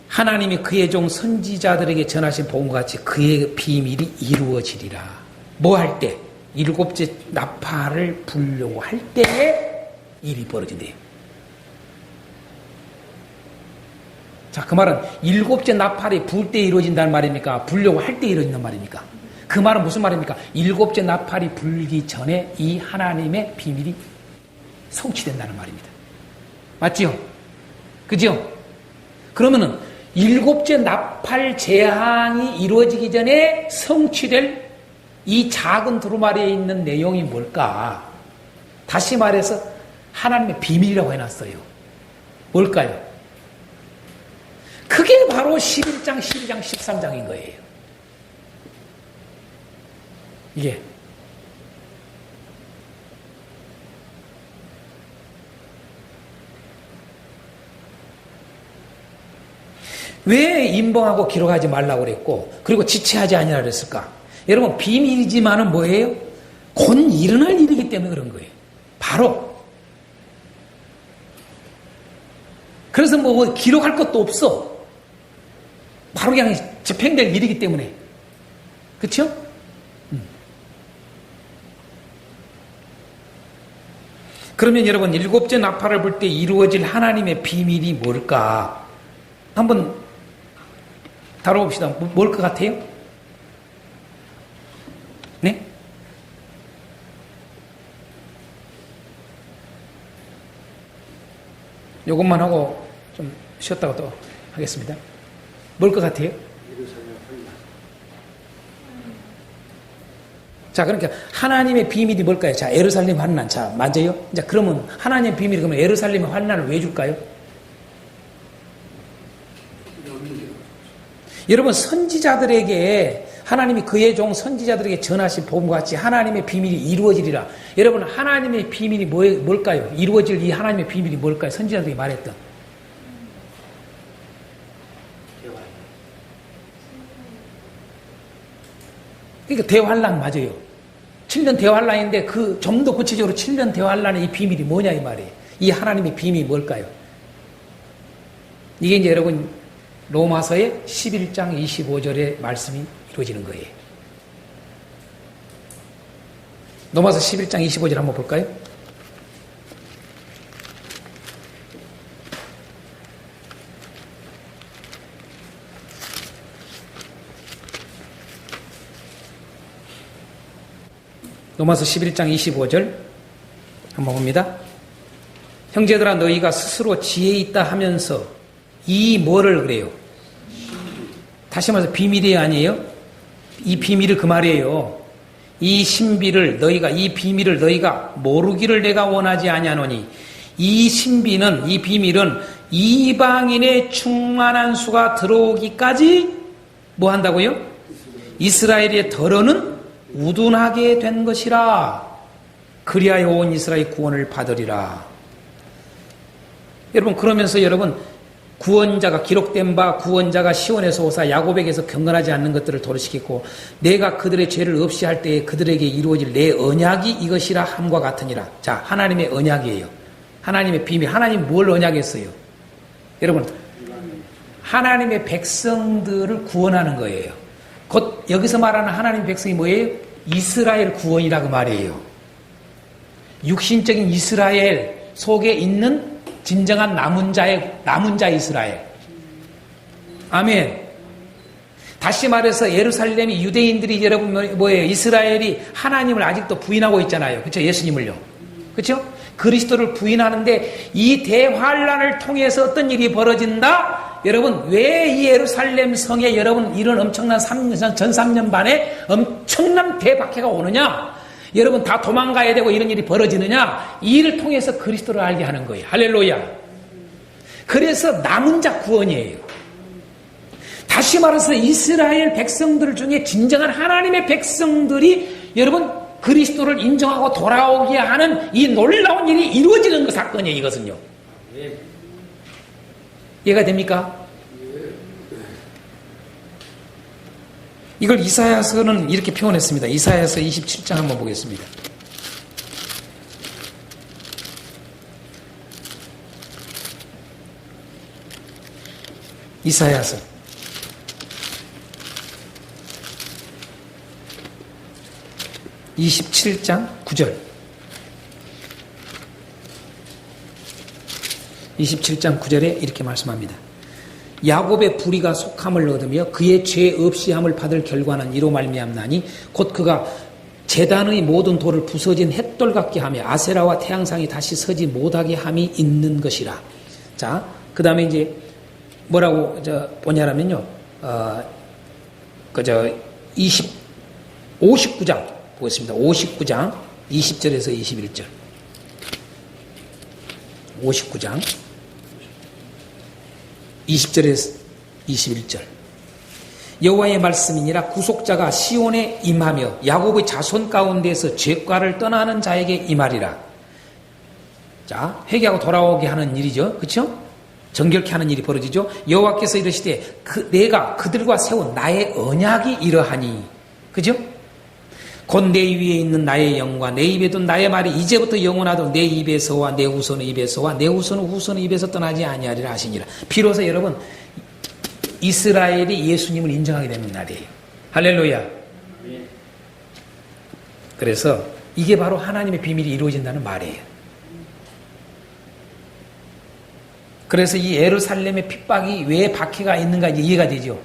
A: 하나님이 그의 종 선지자들에게 전하신 복음과 같이 그의 비밀이 이루어지리라. 뭐 할 때? 일곱째 나팔을 불려고 할 때에 일이 벌어진대요. 자, 그 말은 일곱째 나팔이 불 때 이루어진다는 말입니까? 불려고 할 때 이루어진다는 말입니까? 그 말은 무슨 말입니까? 일곱째 나팔이 불기 전에 이 하나님의 비밀이 성취된다는 말입니다. 맞지요? 그죠? 그러면은 일곱째 나팔 재앙이 이루어지기 전에 성취될 이 작은 두루마리에 있는 내용이 뭘까? 다시 말해서 하나님의 비밀이라고 해놨어요. 뭘까요? 그게 바로 11장, 12장, 13장인 거예요. 이게 왜 임봉하고 기록하지 말라고 그랬고 그리고 지체하지 아니라 그랬을까? 여러분 비밀이지만은 뭐예요? 곧 일어날 일이기 때문에 그런 거예요. 바로 그래서 뭐 기록할 것도 없어. 바로 그냥 집행될 일이기 때문에. 그렇죠? 그러면 여러분 일곱째 나팔을 불 때 이루어질 하나님의 비밀이 뭘까? 한번 다뤄봅시다. 뭘 것 같아요? 네? 요것만 하고 좀 쉬었다가 또 하겠습니다. 뭘 것 같아요? 자, 그러니까 하나님의 비밀이 뭘까요? 자, 예루살렘 환난. 자, 맞아요? 자, 그러면 하나님의 비밀이 그러면 예루살렘의 환난을 왜 줄까요? 여러분 선지자들에게 하나님이 그의 종 선지자들에게 전하신 복음과 같이 하나님의 비밀이 이루어지리라. 여러분 하나님의 비밀이 뭘까요? 이루어질 이 하나님의 비밀이 뭘까요? 선지자들이 말했던 그러니까 대환란 맞아요. 7년 대환란인데 그 좀 더 구체적으로 7년 대환란의 이 비밀이 뭐냐 이 말이에요. 이 하나님의 비밀이 뭘까요? 이게 이제 여러분 로마서의 11장 25절의 말씀이 이루어지는 거예요. 로마서 11장 25절 한번 볼까요? 로마서 11장 25절 한번 봅니다. 형제들아 너희가 스스로 지혜 있다 하면서 이 뭐를 그래요? 다시 말해서 비밀이 아니에요? 이 비밀을 그 말이에요. 이 비밀을 너희가 모르기를 내가 원하지 아니하노니 이 신비는 이 비밀은 이방인의 충만한 수가 들어오기까지 뭐 한다고요? 이스라엘의 덜어는 우둔하게 된 것이라. 그리하여 온 이스라엘 구원을 받으리라. 여러분 그러면서 여러분 구원자가 기록된 바 구원자가 시온에서 오사 야곱에게서 경건하지 않는 것들을 도르시겠고 내가 그들의 죄를 없이 할 때에 그들에게 이루어질 내 언약이 이것이라 함과 같으니라. 자, 하나님의 언약이에요. 하나님의 비밀. 하나님 뭘 언약했어요? 여러분 하나님의 백성들을 구원하는 거예요. 곧 여기서 말하는 하나님의 백성이 뭐예요? 이스라엘 구원이라고 말이에요. 육신적인 이스라엘 속에 있는 진정한 남은 자 이스라엘. 아멘. 다시 말해서 예루살렘이 유대인들이 여러분 뭐예요? 이스라엘이 하나님을 아직도 부인하고 있잖아요. 그렇죠? 예수님을요. 그렇죠? 그리스도를 부인하는데 이 대환란을 통해서 어떤 일이 벌어진다? 여러분 왜 이 예루살렘 성에 여러분 이런 엄청난 전 3년 반에 엄청난 대박해가 오느냐? 여러분 다 도망가야 되고 이런 일이 벌어지느냐? 이 일을 통해서 그리스도를 알게 하는 거예요. 할렐루야. 그래서 남은 자 구원이에요. 다시 말해서 이스라엘 백성들 중에 진정한 하나님의 백성들이 여러분 그리스도를 인정하고 돌아오게 하는 이 놀라운 일이 이루어지는 그 사건이에요. 이것은요. 이해가 됩니까? 이걸 이사야서는 이렇게 표현했습니다. 이사야서 27장 한번 보겠습니다. 이사야서 27장 9절 27장 9절에 이렇게 말씀합니다. 야곱의 불의가 속함을 얻으며 그의 죄 없이 함을 받을 결과는 이로 말미암나니 곧 그가 제단의 모든 돌을 부서진 햇돌 같게 하며 아세라와 태양상이 다시 서지 못하게 함이 있는 것이라. 자, 그 다음에 이제 뭐라고 보냐면요, 59장 보겠습니다. 59장 20절에서 21절. 59장 20절에서 21절. 여호와의 말씀이니라. 구속자가 시온에 임하며 야곱의 자손 가운데서 죄과를 떠나는 자에게 임하리라. 자, 회개하고 돌아오게 하는 일이죠. 그렇죠? 정결케 하는 일이 벌어지죠. 여호와께서 이르시되 내가 그들과 세운 나의 언약이 이러하니. 그죠? 곧 내 위에 있는 나의 영과 내 입에 둔 나의 말이 이제부터 영원하도록 내 입에서와 내 후손의 입에서와 내 후손의 입에서 떠나지 아니하리라 하시니라. 비로소 여러분 이스라엘이 예수님을 인정하게 되는 날이에요. 할렐루야. 그래서 이게 바로 하나님의 비밀이 이루어진다는 말이에요. 그래서 이 예루살렘의 핍박이 왜 박해가 있는가 이제 이해가 되죠.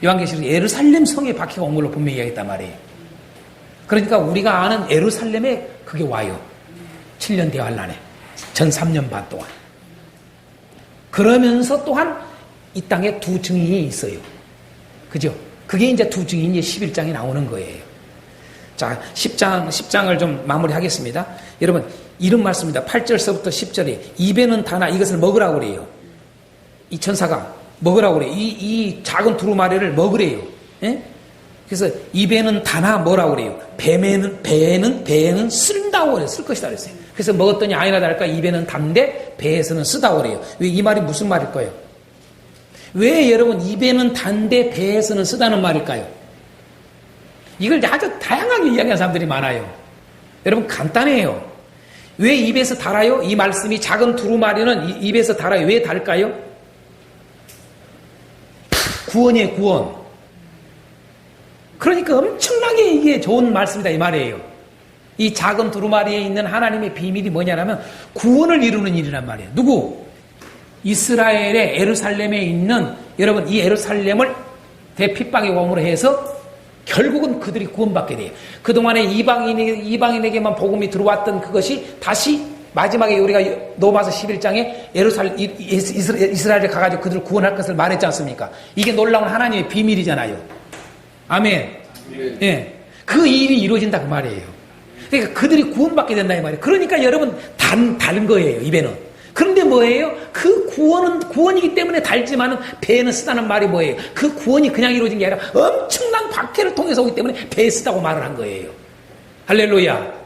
A: 요한계시록 예루살렘 성에 박해가 온 걸로 분명히 이야기했단 말이에요. 그러니까 우리가 아는 예루살렘에 그게 와요. 7년 대환란에 전 3년 반 동안. 그러면서 또한 이 땅에 두 증인이 있어요. 그죠? 그게 이제 두 증인이 11장에 나오는 거예요. 자, 10장을 좀 마무리하겠습니다. 여러분, 이런 말씀입니다. 8절서부터 10절에 입에는 다나 이것을 먹으라고 그래요. 이 천사가 먹으라고 그래요. 이 작은 두루마리를 먹으래요. 예? 그래서 입에는 다나 뭐라고 그래요? 배에는 쓴다고 그래요. 쓸 것이다 그랬어요. 그래서 먹었더니 아니나 다를까 입에는 단데 배에서는 쓰다고 그래요. 왜 이 말이 무슨 말일까요? 왜 여러분 입에는 단데 배에서는 쓰다는 말일까요? 이걸 아주 다양하게 이야기하는 사람들이 많아요. 여러분 간단해요. 왜 입에서 달아요? 이 말씀이 작은 두루마리는 입에서 달아요. 왜 달까요? 구원이에요, 구원. 그러니까 엄청나게 이게 좋은 말씀이다 이 말이에요. 이 작은 두루마리에 있는 하나님의 비밀이 뭐냐면 구원을 이루는 일이란 말이에요. 누구? 이스라엘의 예루살렘에 있는 여러분 이 예루살렘을 대핍박의 왕으로 해서 결국은 그들이 구원받게 돼요. 그동안에 이방인에게만 복음이 들어왔던 그것이 다시 마지막에 우리가 로마서 11장에 이스라엘에 가가지고 그들을 구원할 것을 말했지 않습니까? 이게 놀라운 하나님의 비밀이잖아요. 아멘. 예. 그 일이 이루어진다 그 말이에요. 그러니까 그들이 구원받게 된다 이 말이에요. 그러니까 여러분 다른 거예요, 입에는. 그런데 뭐예요? 그 구원은 구원이기 때문에 달지만은 배에는 쓰다는 말이 뭐예요? 그 구원이 그냥 이루어진 게 아니라 엄청난 박해를 통해서 오기 때문에 배에 쓰다고 말을 한 거예요. 할렐루야.